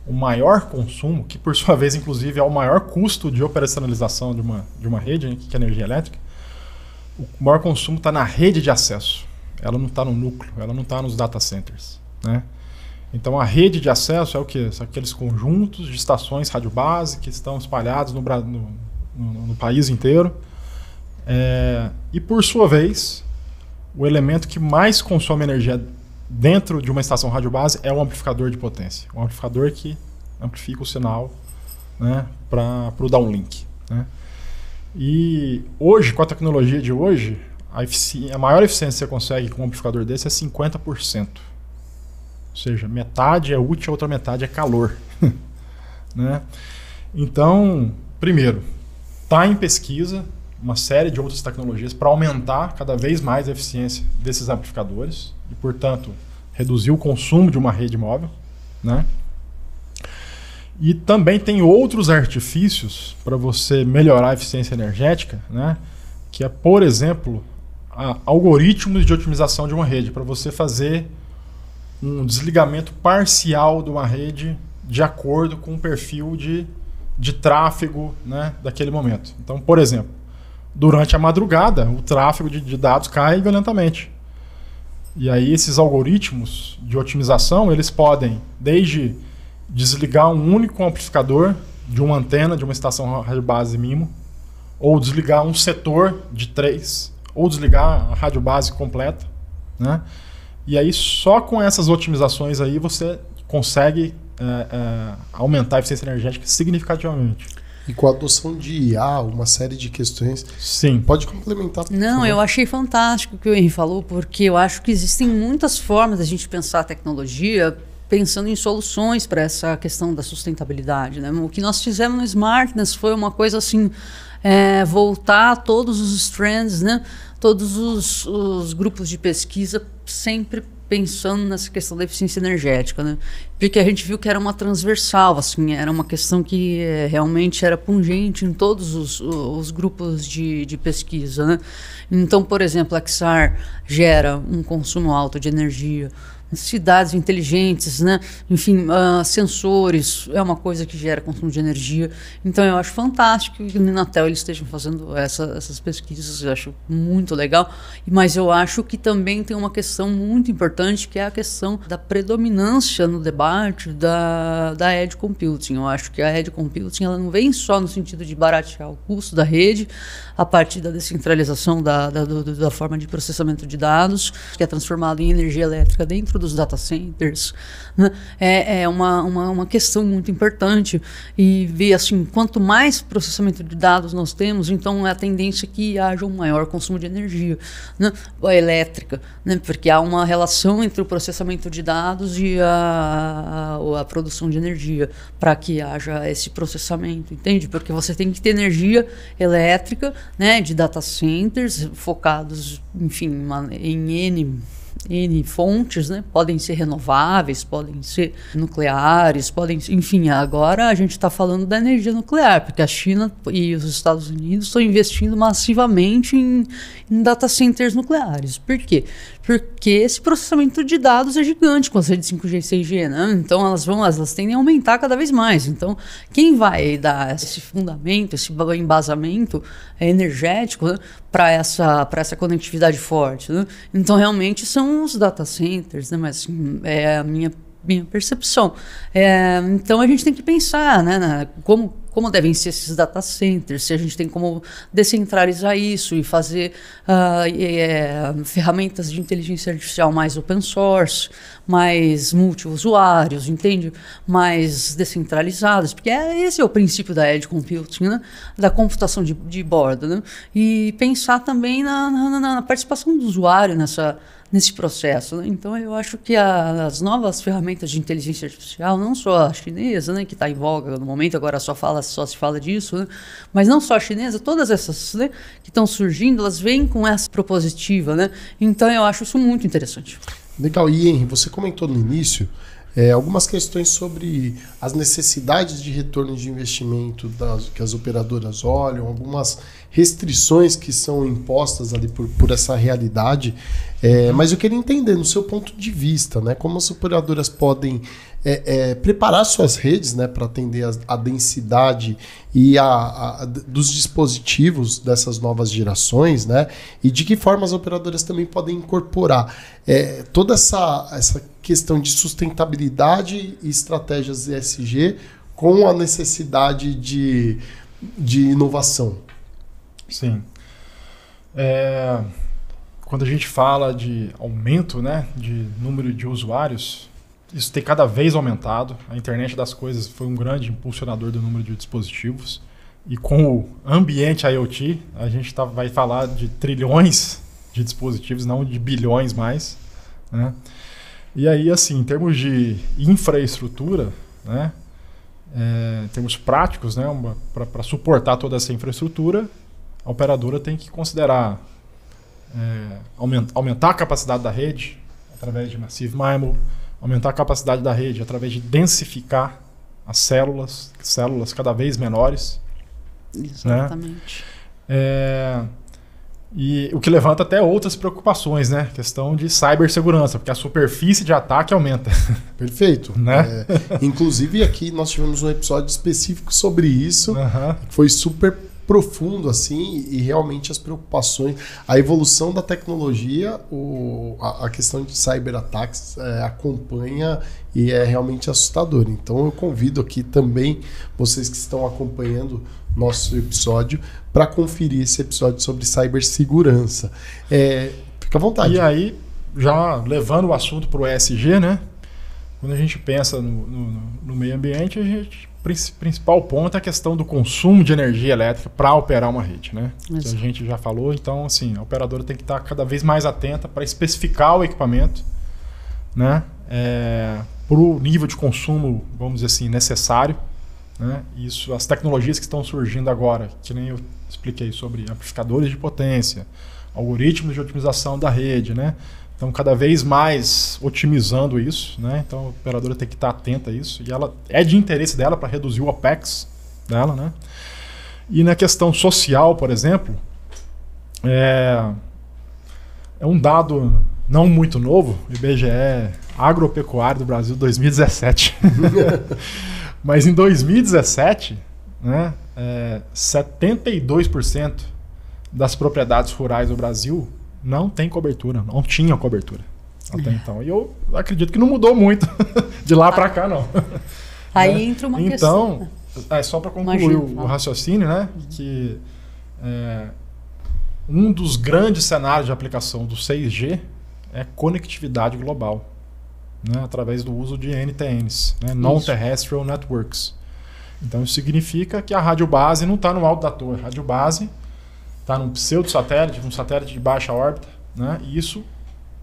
o maior consumo, que por sua vez inclusive é o maior custo de operacionalização de uma rede, né, que é a energia elétrica, o maior consumo está na rede de acesso. Ela não está no núcleo, ela não está nos data centers, né? Então a rede de acesso é o quê? São aqueles conjuntos de estações radiobase que estão espalhados no país inteiro. E por sua vez, o elemento que mais consome energia dentro de uma estação rádio base é um amplificador de potência. Um amplificador que amplifica o sinal, né, para o downlink, né? E hoje, com a tecnologia de hoje, a maior eficiência que você consegue com um amplificador desse é 50%. Ou seja, metade é útil, a outra metade é calor. Né? Então, primeiro, está em pesquisa uma série de outras tecnologias para aumentar cada vez mais a eficiência desses amplificadores e, portanto, reduzir o consumo de uma rede móvel, né? E também tem outros artifícios para você melhorar a eficiência energética, né? Que é, por exemplo, algoritmos de otimização de uma rede, para você fazer um desligamento parcial de uma rede de acordo com o perfil de tráfego, né, daquele momento. Então, por exemplo, durante a madrugada, o tráfego de dados cai violentamente. E aí esses algoritmos de otimização, eles podem desde desligar um único amplificador de uma antena de uma estação rádio base MIMO, ou desligar um setor de 3, ou desligar a rádio base completa, né? E aí só com essas otimizações aí você consegue aumentar a eficiência energética significativamente.
E com a adoção de IA, uma série de questões.
Sim.
Pode complementar.
Não, eu achei fantástico o que o Henry falou, porque eu acho que existem muitas formas da gente pensar a tecnologia pensando em soluções para essa questão da sustentabilidade, né? O que nós fizemos no Smartness foi uma coisa assim, voltar todos os strands, né? Todos os grupos de pesquisa sempre pensando nessa questão da eficiência energética, né? Porque a gente viu que era uma transversal, assim, era uma questão que realmente era pungente em todos os grupos de pesquisa, né? Então, por exemplo, a XAR gera um consumo alto de energia, cidades inteligentes, né? Enfim, sensores é uma coisa que gera consumo de energia. Então eu acho fantástico que no Inatel eles estejam fazendo essas pesquisas, eu acho muito legal. Mas eu acho que também tem uma questão muito importante, que é a questão da predominância no debate da Edge Computing. Eu acho que a Edge Computing ela não vem só no sentido de baratear o custo da rede a partir da descentralização da forma de processamento de dados, que é transformado em energia elétrica dentro dos data centers, né? É uma questão muito importante, e ver assim, quanto mais processamento de dados nós temos, então é a tendência que haja um maior consumo de energia, né? Elétrica, né? Porque há uma relação entre o processamento de dados e a produção de energia para que haja esse processamento, entende? Porque você tem que ter energia elétrica, né, de data centers focados, enfim, em N fontes, né? Podem ser renováveis, podem ser nucleares, enfim, agora a gente está falando da energia nuclear, porque a China e os Estados Unidos estão investindo massivamente em data centers nucleares. Por quê? Porque esse processamento de dados é gigante com as redes 5G e 6G, né? Então elas tendem a aumentar cada vez mais. Então, quem vai dar esse fundamento, esse embasamento energético, né, para essa conectividade forte, né? Então, realmente são os data centers, né? Mas assim, é a minha percepção. Então, a gente tem que pensar, né, como devem ser esses data centers, se a gente tem como descentralizar isso e fazer ferramentas de inteligência artificial mais open source, mais multi-usuários, entende? Mais descentralizadas, porque esse é o princípio da Edge Computing, né? Da computação de bordo, né? E pensar também na participação do usuário nesse processo, né? Então eu acho que as novas ferramentas de inteligência artificial, não só a chinesa, né, que está em voga no momento, agora só se fala disso, né? Mas não só a chinesa, todas essas, né, que estão surgindo, elas vêm com essa propositiva, né? Então eu acho isso muito interessante.
Legal. E Henry, você comentou no início algumas questões sobre as necessidades de retorno de investimento que as operadoras olham, algumas restrições que são impostas ali por essa realidade. Mas eu queria entender, no seu ponto de vista, né, como as operadoras podem preparar suas redes, né, para atender a densidade e dos dispositivos dessas novas gerações, né, e de que forma as operadoras também podem incorporar toda essa questão de sustentabilidade e estratégias ESG com a necessidade de inovação.
Sim. quando a gente fala de aumento, né, de número de usuários, isso tem cada vez aumentado. A internet das coisas foi um grande impulsionador do número de dispositivos. E com o ambiente IoT, a gente vai falar de trilhões de dispositivos, não de bilhões mais, né? E aí, assim, em termos de infraestrutura, né, em termos práticos, né, para suportar toda essa infraestrutura, a operadora tem que considerar aumentar a capacidade da rede através de Massive MIMO, aumentar a capacidade da rede através de densificar as células cada vez menores.
Exatamente.
Né? E o que levanta até outras preocupações, né? Questão de cibersegurança, porque a superfície de ataque aumenta.
Perfeito.
Né?
Inclusive aqui nós tivemos um episódio específico sobre isso, que foi super profundo assim, e realmente as preocupações, a evolução da tecnologia, a questão de cyberataques acompanha e é realmente assustador. Então eu convido aqui também vocês que estão acompanhando nosso episódio para conferir esse episódio sobre cibersegurança. Fica à vontade.
E aí, já levando o assunto para o ESG, né? Quando a gente pensa no meio ambiente, principal ponto é a questão do consumo de energia elétrica para operar uma rede, né? Que a gente já falou. Então, assim, a operadora tem que estar cada vez mais atenta para especificar o equipamento, né? Para o nível de consumo, vamos dizer assim, necessário. Né? Isso, as tecnologias que estão surgindo agora, que nem eu expliquei sobre amplificadores de potência, algoritmos de otimização da rede, né? Então, cada vez mais otimizando isso, né? Então, a operadora tem que estar atenta a isso. E ela é de interesse dela para reduzir o OPEX dela, né? E na questão social, por exemplo, é um dado não muito novo, IBGE Agropecuário do Brasil 2017. Mas em 2017, né, 72% das propriedades rurais do Brasil não tem cobertura, não tinha cobertura até então. E eu acredito que não mudou muito de lá para cá, não.
Aí
né?
entra uma
questão.
Então,
só para concluir o raciocínio, né, que um dos grandes cenários de aplicação do 6G é conectividade global. Né, através do uso de NTNs, né, Non-Terrestrial Networks. Então isso significa que a rádio base não está no alto da torre. A rádio base está num pseudo-satélite, num satélite de baixa órbita, né, e isso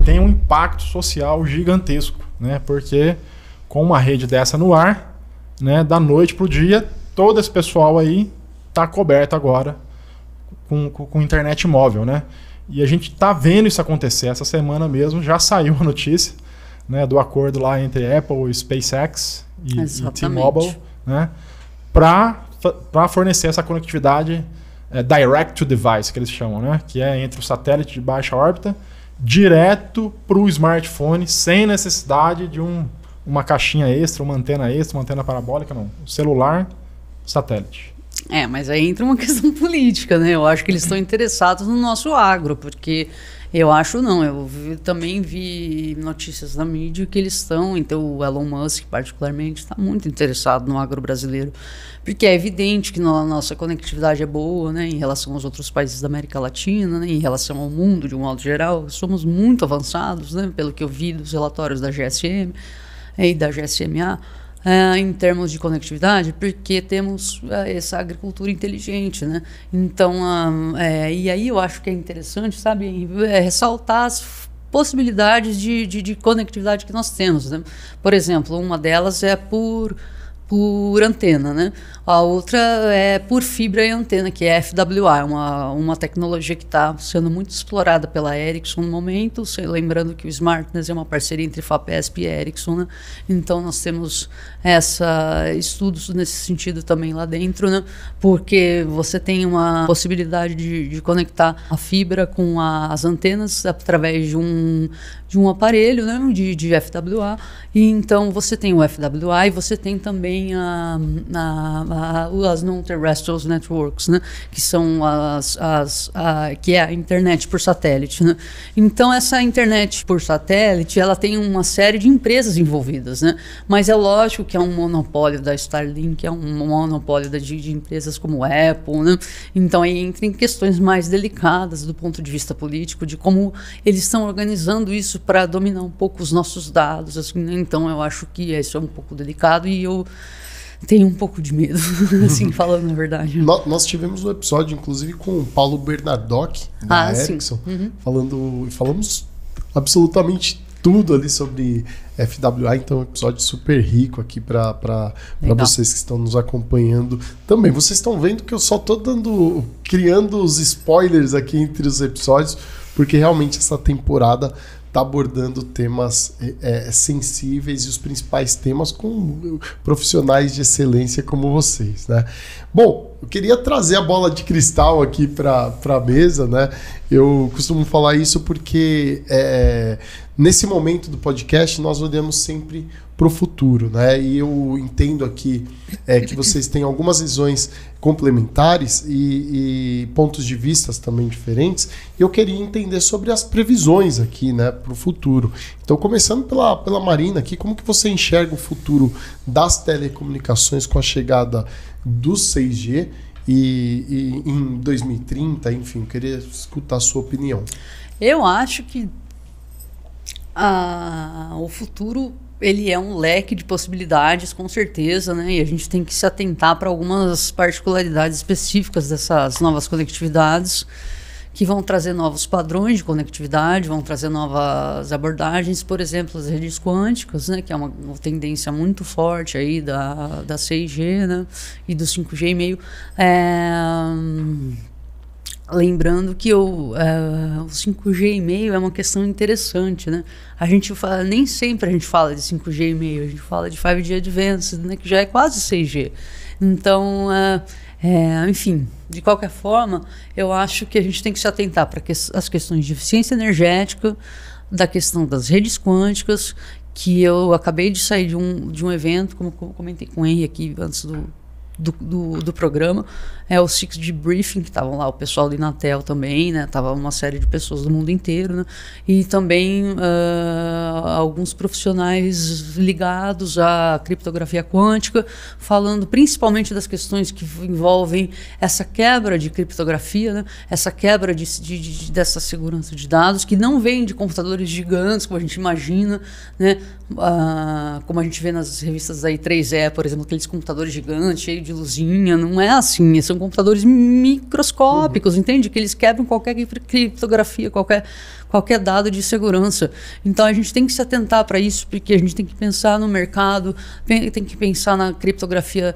tem um impacto social gigantesco, né, porque com uma rede dessa no ar, né, da noite para o dia, todo esse pessoal aí está coberto agora com internet móvel. Né, e a gente está vendo isso acontecer. Essa semana mesmo já saiu a notícia, né, do acordo lá entre Apple, SpaceX e T-Mobile, né, para fornecer essa conectividade direct to device, que eles chamam, né, que é entre o satélite de baixa órbita direto para o smartphone, sem necessidade de uma caixinha extra, uma antena parabólica, não. Celular, satélite.
Mas aí entra uma questão política, né? Eu acho que eles estão interessados no nosso agro, porque eu também vi notícias na mídia que eles estão, então o Elon Musk particularmente está muito interessado no agro brasileiro, porque é evidente que a nossa conectividade é boa, né, em relação aos outros países da América Latina, né, em relação ao mundo de um modo geral, somos muito avançados, né, pelo que eu vi dos relatórios da GSM e da GSMA, em termos de conectividade, porque temos essa agricultura inteligente, né? Então, e aí eu acho que é interessante, sabe, ressaltar as possibilidades de conectividade que nós temos, né? Por exemplo, uma delas é por antena, né? A outra é por fibra e antena, que é FWA, uma tecnologia que está sendo muito explorada pela Ericsson no momento, lembrando que o Smartness é uma parceria entre FAPESP e Ericsson, né? Então nós temos estudos nesse sentido também lá dentro, né? Porque você tem uma possibilidade de conectar a fibra com as antenas através de um aparelho, né? de FWA, e então você tem o FWA e você tem também também as non-terrestrial networks, né? Que são que é a internet por satélite, né? Então essa internet por satélite, ela tem uma série de empresas envolvidas, né? Mas é lógico que é um monopólio da Starlink, é um monopólio de empresas como a Apple, né? Então aí entra em questões mais delicadas do ponto de vista político, de como eles estão organizando isso para dominar um pouco os nossos dados, assim, né? Então eu acho que isso é um pouco delicado e eu tenho um pouco de medo, assim, falando a verdade.
Nós tivemos um episódio, inclusive, com o Paulo Bernardoc, da Ericsson, falamos absolutamente tudo ali sobre FWA, então é um episódio super rico aqui para vocês que estão nos acompanhando também. Vocês estão vendo que eu só estou criando os spoilers aqui entre os episódios, porque realmente essa temporada está abordando temas sensíveis e os principais temas com profissionais de excelência como vocês, né? Bom, eu queria trazer a bola de cristal aqui para a mesa, né? Eu costumo falar isso porque nesse momento do podcast nós olhamos sempre para o futuro, né? E eu entendo aqui que vocês têm algumas visões complementares e pontos de vista também diferentes. E eu queria entender sobre as previsões aqui, né, para o futuro. Então, começando pela Marina aqui, como que você enxerga o futuro das telecomunicações com a chegada do 6G e em 2030, enfim, eu queria escutar a sua opinião.
Eu acho que o futuro, ele é um leque de possibilidades, com certeza, né? E a gente tem que se atentar para algumas particularidades específicas dessas novas conectividades, que vão trazer novos padrões de conectividade, vão trazer novas abordagens, por exemplo, as redes quânticas, né? Que é uma tendência muito forte aí da 6G, né? E do 5G e meio. Lembrando que o 5G e meio é uma questão interessante, né? A gente fala, nem sempre a gente fala de 5G e meio, a gente fala de 5G Advanced, né? Que já é quase 6G. Então, enfim, de qualquer forma, eu acho que a gente tem que se atentar para as questões de eficiência energética, da questão das redes quânticas, que eu acabei de sair de um evento, como eu comentei com o Henry aqui antes do programa, o 6G Briefing, que estavam lá o pessoal do Inatel também, né? Tava uma série de pessoas do mundo inteiro, né? E também alguns profissionais ligados à criptografia quântica, falando principalmente das questões que envolvem essa quebra de criptografia, né? Essa quebra dessa segurança de dados, que não vem de computadores gigantes, como a gente imagina, né? Como a gente vê nas revistas da I3E, por exemplo, aqueles computadores gigantes, cheios de luzinha, não é assim, são computadores microscópicos, entende? Que eles quebram qualquer criptografia, qualquer dado de segurança. Então a gente tem que se atentar para isso, porque a gente tem que pensar no mercado, tem que pensar na criptografia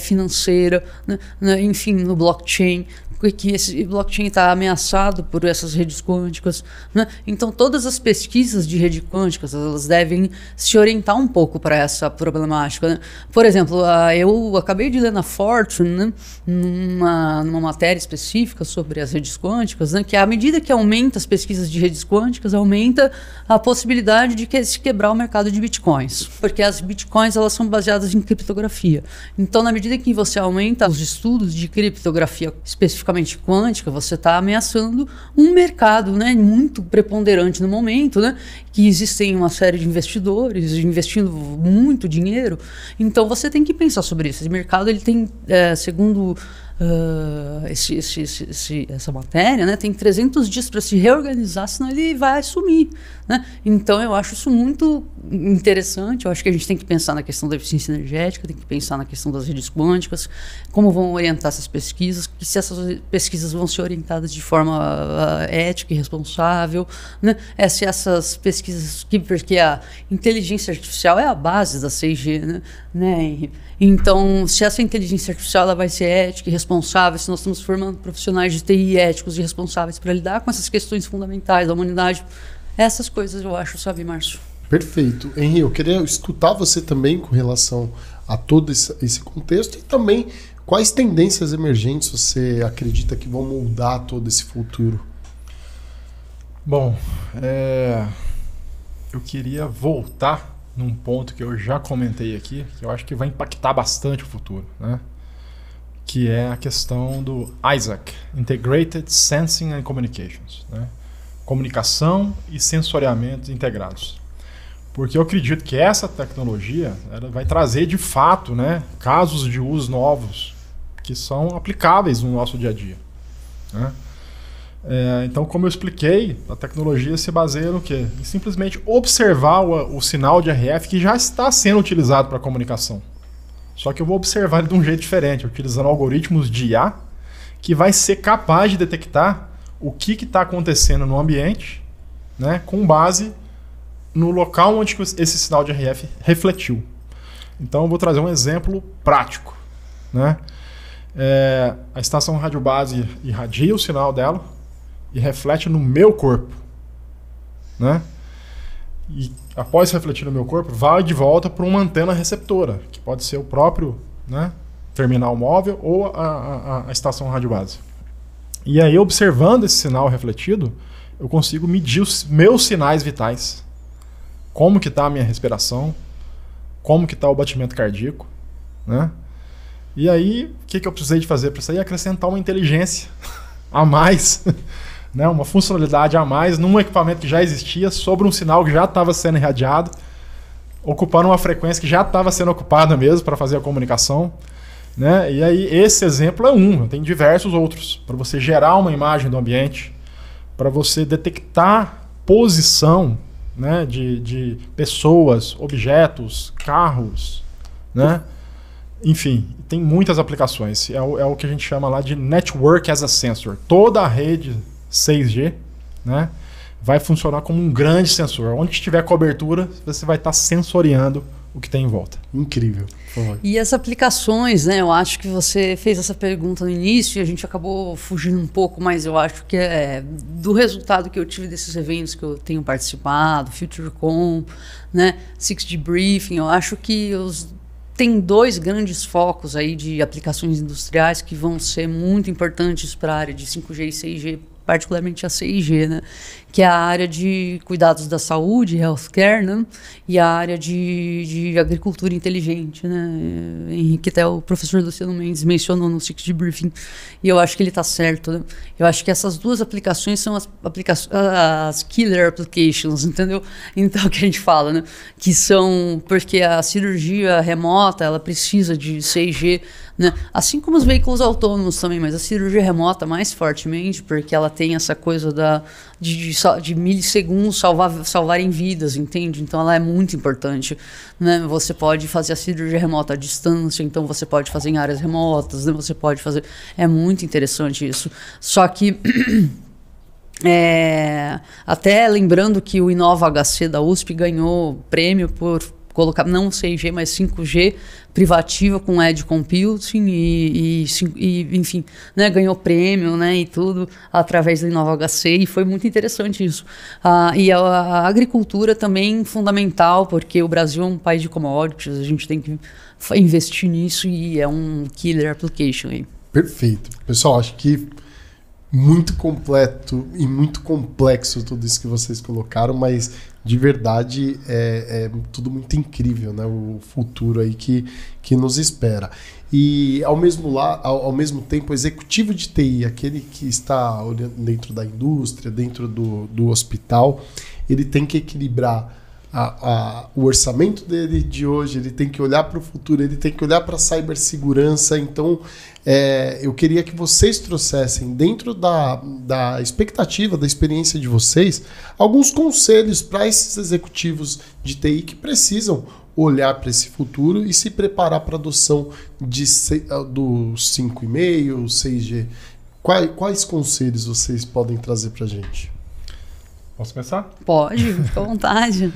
financeira, né? Enfim, no blockchain, que esse blockchain está ameaçado por essas redes quânticas, né? Então todas as pesquisas de redes quânticas, elas devem se orientar um pouco para essa problemática, né? Por exemplo, eu acabei de ler na Fortune, né, numa matéria específica sobre as redes quânticas, né, que à medida que aumenta as pesquisas de redes quânticas, aumenta a possibilidade de se quebrar o mercado de bitcoins, porque as bitcoins, elas são baseadas em criptografia. Então, na medida que você aumenta os estudos de criptografia especificamente quântica, você está ameaçando um mercado, né, muito preponderante no momento, né, que existem uma série de investidores investindo muito dinheiro. Então você tem que pensar sobre isso. Esse mercado, ele tem, segundo essa matéria, né, tem 300 dias para se reorganizar, senão ele vai sumir, né? Então eu acho isso muito interessante. Eu acho que a gente tem que pensar na questão da eficiência energética, tem que pensar na questão das redes quânticas, como vão orientar essas pesquisas, que se essas pesquisas vão ser orientadas de forma ética e responsável, né? Se essas pesquisas, porque a inteligência artificial é a base da 6G, né, Henry? Então, se essa inteligência artificial ela vai ser ética e responsável, se nós estamos formando profissionais de TI éticos e responsáveis para lidar com essas questões fundamentais da humanidade, essas coisas eu acho, sabe, Márcio?
Perfeito. Henry, eu queria escutar você também com relação a todo esse contexto e também quais tendências emergentes você acredita que vão moldar todo esse futuro.
Bom, eu queria voltar num ponto que eu já comentei aqui, que eu acho que vai impactar bastante o futuro, né? Que é a questão do ISAC, Integrated Sensing and Communications, né? Comunicação e sensoriamento integrados. Porque eu acredito que essa tecnologia ela vai trazer de fato, né, casos de uso novos que são aplicáveis no nosso dia a dia, né? Então, como eu expliquei, a tecnologia se baseia no quê? Em simplesmente observar o sinal de RF que já está sendo utilizado para comunicação. Só que eu vou observar ele de um jeito diferente, utilizando algoritmos de IA que vai ser capaz de detectar o que está acontecendo no ambiente, né, com base no local onde esse sinal de RF refletiu. Então eu vou trazer um exemplo prático, né? A estação rádio base irradia o sinal dela e reflete no meu corpo, né? E após refletir no meu corpo, vai de volta para uma antena receptora, que pode ser o próprio, né, terminal móvel ou a estação rádio base. E aí, observando esse sinal refletido, eu consigo medir os meus sinais vitais. Como que está a minha respiração, como que está o batimento cardíaco, né? E aí, o que eu precisei de fazer para isso aí? Acrescentar uma inteligência a mais, né? Uma funcionalidade a mais num equipamento que já existia, sobre um sinal que já estava sendo irradiado, ocupando uma frequência que já estava sendo ocupada mesmo para fazer a comunicação, né? E aí esse exemplo é tem diversos outros, para você gerar uma imagem do ambiente, para você detectar posição, né, de pessoas, objetos, carros, né? Enfim, tem muitas aplicações. É o que a gente chama lá de Network as a Sensor. Toda a rede 6G, né, vai funcionar como um grande sensor. Onde tiver cobertura, você vai estar sensoriando o que tem em volta.
Incrível.
E as aplicações, né? Eu acho que você fez essa pergunta no início e a gente acabou fugindo um pouco, mas eu acho que do resultado que eu tive desses eventos que eu tenho participado, FutureCon, né, 6G Briefing, eu acho que tem 2 grandes focos aí de aplicações industriais que vão ser muito importantes para a área de 5G e 6G, particularmente a 6G, né? Que é a área de cuidados da saúde, healthcare, né? E a área de agricultura inteligente, né? Henrique, até o professor Luciano Mendes mencionou no 6G Briefing, e eu acho que ele está certo, né? Eu acho que essas 2 aplicações são as killer applications, entendeu? Então, o que a gente fala, né? Que são, porque a cirurgia remota, ela precisa de 6G, né? Assim como os veículos autônomos também, mas a cirurgia remota mais fortemente, porque ela tem essa coisa de milissegundos salvarem vidas, entende? Então ela é muito importante, né? Você pode fazer a cirurgia remota à distância, então você pode fazer em áreas remotas, né? Você pode fazer... É muito interessante isso. Só que... até lembrando que o Inova HC da USP ganhou prêmio por colocar não 6G, mas 5G privativa com Edge Computing e enfim, né, ganhou prêmio, né, e tudo através do Inova HC, e foi muito interessante isso. E a agricultura também fundamental, porque o Brasil é um país de commodities, a gente tem que investir nisso e é um killer application aí.
Perfeito. Pessoal, acho que muito completo e muito complexo tudo isso que vocês colocaram, mas de verdade é tudo muito incrível, né? O futuro aí que nos espera. E ao mesmo tempo, o executivo de TI, aquele que está dentro da indústria, dentro do hospital, ele tem que equilibrar o orçamento dele de hoje, ele tem que olhar para o futuro, ele tem que olhar para a cibersegurança. Então, eu queria que vocês trouxessem, dentro da expectativa, da experiência de vocês, alguns conselhos para esses executivos de TI que precisam olhar para esse futuro e se preparar para a adoção do 5,5, 6G. Quais conselhos vocês podem trazer para a gente?
Posso começar?
Pode, fica à vontade.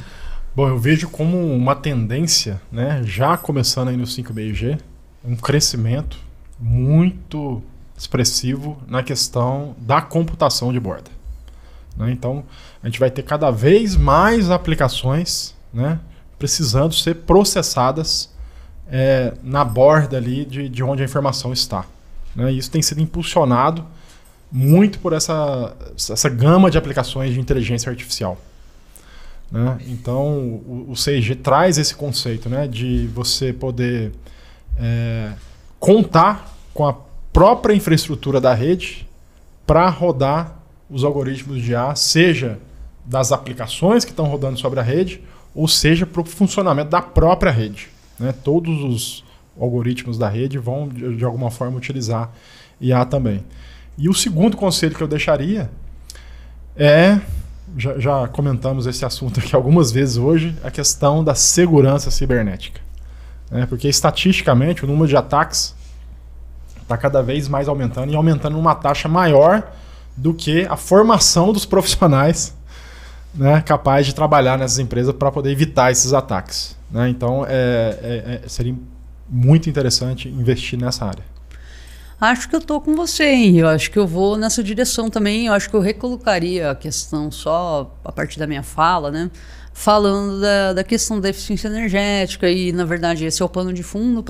Bom, eu vejo como uma tendência, né, já começando aí no 5,5G, um crescimento muito expressivo na questão da computação de borda, né? Então, a gente vai ter cada vez mais aplicações, né, precisando ser processadas na borda ali de onde a informação está, né? Isso tem sido impulsionado muito por essa gama de aplicações de inteligência artificial, né? Então, o 6G traz esse conceito, né, de você poder contar com a própria infraestrutura da rede para rodar os algoritmos de IA, seja das aplicações que estão rodando sobre a rede, ou seja, para o funcionamento da própria rede, né? Todos os algoritmos da rede vão, de alguma forma, utilizar IA também. E o segundo conselho que eu deixaria já comentamos esse assunto aqui algumas vezes hoje, a questão da segurança cibernética. Porque, estatisticamente, o número de ataques está cada vez mais aumentando e aumentando numa taxa maior do que a formação dos profissionais, né, capazes de trabalhar nessas empresas para poder evitar esses ataques, né? Então, seria muito interessante investir nessa área.
Acho que eu estou com você, hein? Eu acho que eu vou nessa direção também. Eu acho que eu recolocaria a questão só a partir da minha fala, né? Falando da questão da eficiência energética e, na verdade, esse é o pano de fundo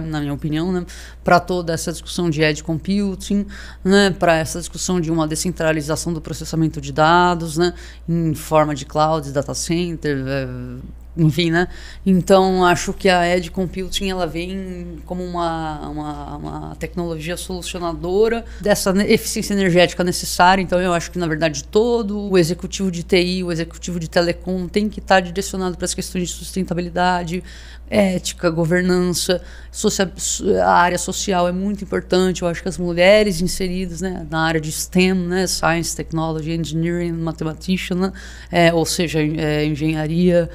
na minha opinião, né, para toda essa discussão de edge computing, né, para essa discussão de uma descentralização do processamento de dados, né, em forma de cloud, data center, enfim, né? Então, acho que a edge computing ela vem como uma tecnologia solucionadora dessa eficiência energética necessária. Então, eu acho que, na verdade, todo o executivo de TI, o executivo de telecom tem que estar direcionado para as questões de sustentabilidade, ética, governança, a área social é muito importante. Eu acho que as mulheres inseridas, né, na área de STEM, né, Science, Technology, Engineering, Mathematician, né, ou seja, engenharia,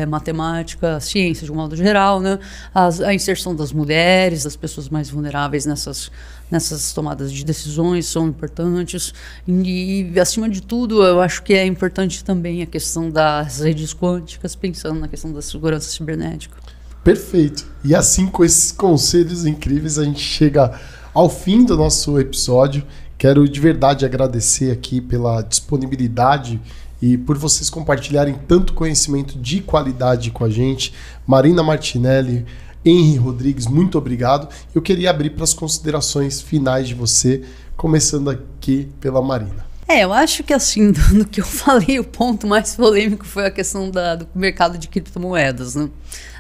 matemática, ciência de um modo geral, né, a inserção das mulheres, das pessoas mais vulneráveis nessas tomadas de decisões são importantes. E, acima de tudo, eu acho que é importante também a questão das redes quânticas, pensando na questão da segurança cibernética.
Perfeito. E assim, com esses conselhos incríveis, a gente chega ao fim do nosso episódio. Quero de verdade agradecer aqui pela disponibilidade e por vocês compartilharem tanto conhecimento de qualidade com a gente. Marina Martinelli, Henry Rodrigues, muito obrigado. Eu queria abrir para as considerações finais de você, começando aqui pela Marina.
Eu acho que assim, do que eu falei, o ponto mais polêmico foi a questão do mercado de criptomoedas, né?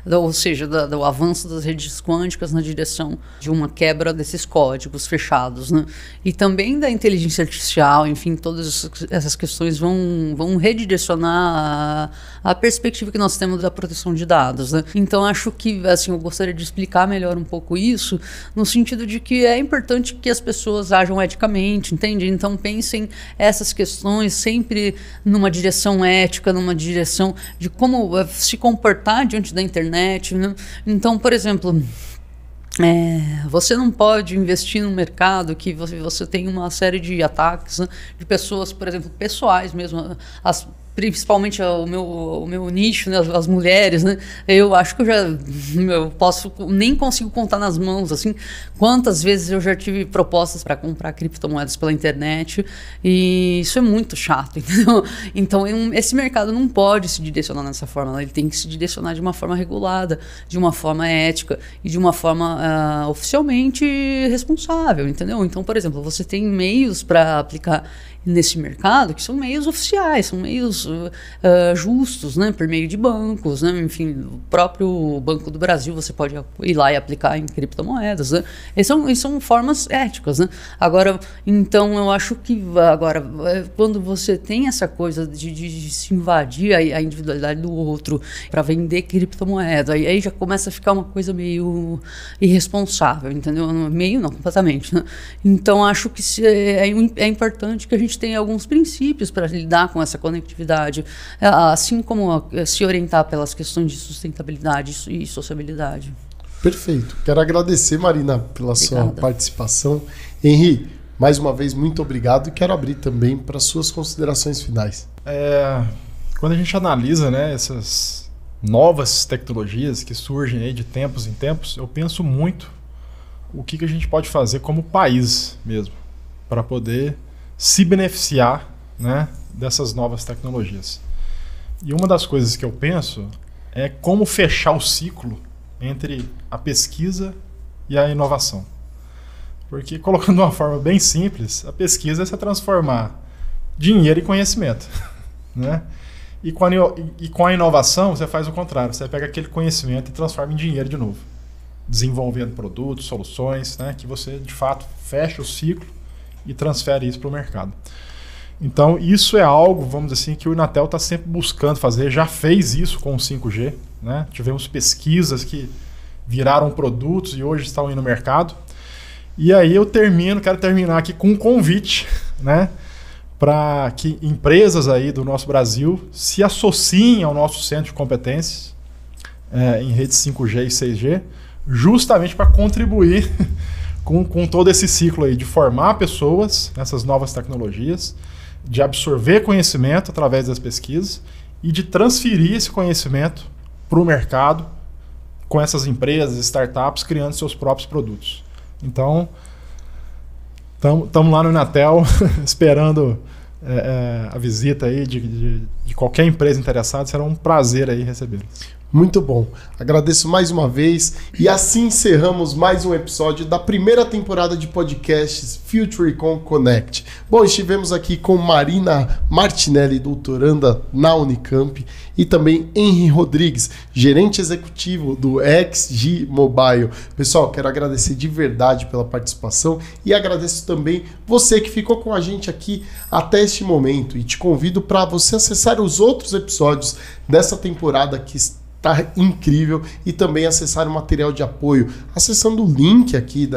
Ou seja, do avanço das redes quânticas na direção de uma quebra desses códigos fechados, né? E também da inteligência artificial, enfim, todas essas questões vão redirecionar a perspectiva que nós temos da proteção de dados, né? Então, acho que assim, eu gostaria de explicar melhor um pouco isso, no sentido de que é importante que as pessoas ajam eticamente, entende? Então, pensem essas questões sempre numa direção ética, numa direção de como se comportar diante da internet, né? Então, por exemplo, você não pode investir num mercado que você tem uma série de ataques, né, de pessoas, por exemplo, pessoais mesmo, principalmente o meu nicho, né, as mulheres, né? Eu acho que eu nem consigo contar nas mãos assim quantas vezes eu já tive propostas para comprar criptomoedas pela internet, e isso é muito chato, entendeu? Então esse mercado não pode se direcionar dessa forma, ele tem que se direcionar de uma forma regulada, de uma forma ética e de uma forma oficialmente responsável, entendeu? Então, por exemplo, você tem meios para aplicar nesse mercado que são meios oficiais, são meios justos, né, por meio de bancos, né, enfim, o próprio Banco do Brasil você pode ir lá e aplicar em criptomoedas, né, e são formas éticas, né. Agora, então eu acho que quando você tem essa coisa de se invadir a individualidade do outro para vender criptomoeda, aí já começa a ficar uma coisa meio irresponsável, entendeu? Meio não, completamente, né? Então acho que é importante que a gente tenha alguns princípios para lidar com essa conectividade, assim como se orientar pelas questões de sustentabilidade e sociabilidade.
Perfeito. Quero agradecer, Marina, pela sua participação. Henry, mais uma vez, muito obrigado, e quero abrir também para suas considerações finais.
Quando a gente analisa, né, essas novas tecnologias que surgem aí de tempos em tempos, eu penso muito o que a gente pode fazer como país mesmo, para poder se beneficiar, né, dessas novas tecnologias. E uma das coisas que eu penso é como fechar o ciclo entre a pesquisa e a inovação. Porque, colocando de uma forma bem simples, a pesquisa é se transformar dinheiro em conhecimento, né? E com a inovação, você faz o contrário. Você pega aquele conhecimento e transforma em dinheiro de novo. Desenvolvendo produtos, soluções, né, que você, de fato, fecha o ciclo e transfere isso para o mercado. Então, isso é algo, vamos dizer assim, que o Inatel está sempre buscando fazer. Já fez isso com o 5G. Né? Tivemos pesquisas que viraram produtos e hoje estão aí no mercado. E aí eu quero terminar aqui com um convite, né, para que empresas aí do nosso Brasil se associem ao nosso centro de competências em redes 5G e 6G, justamente para contribuir com todo esse ciclo aí de formar pessoas nessas novas tecnologias, de absorver conhecimento através das pesquisas e de transferir esse conhecimento para o mercado com essas empresas, startups, criando seus próprios produtos. Então, estamos lá no Inatel esperando a visita aí de qualquer empresa interessada. Será um prazer aí recebê-los.
Muito bom. Agradeço mais uma vez. E assim encerramos mais um episódio da primeira temporada de podcasts FutureCom Connect. Bom, estivemos aqui com Marina Martinelli, doutoranda na Unicamp, e também Henry Rodrigues, gerente executivo do XG Mobile. Pessoal, quero agradecer de verdade pela participação e agradeço também você que ficou com a gente aqui até este momento. E te convido para você acessar os outros episódios dessa temporada que está incrível e também acessar o material de apoio acessando o link aqui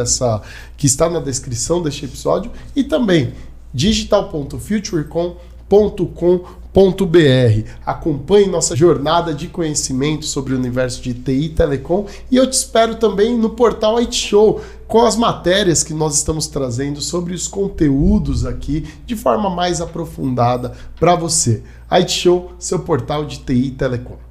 que está na descrição deste episódio e também digital.futurecom.com.br. Acompanhe nossa jornada de conhecimento sobre o universo de TI e Telecom e eu te espero também no portal IT Show com as matérias que nós estamos trazendo sobre os conteúdos aqui de forma mais aprofundada para você. IT Show, seu portal de TI e Telecom.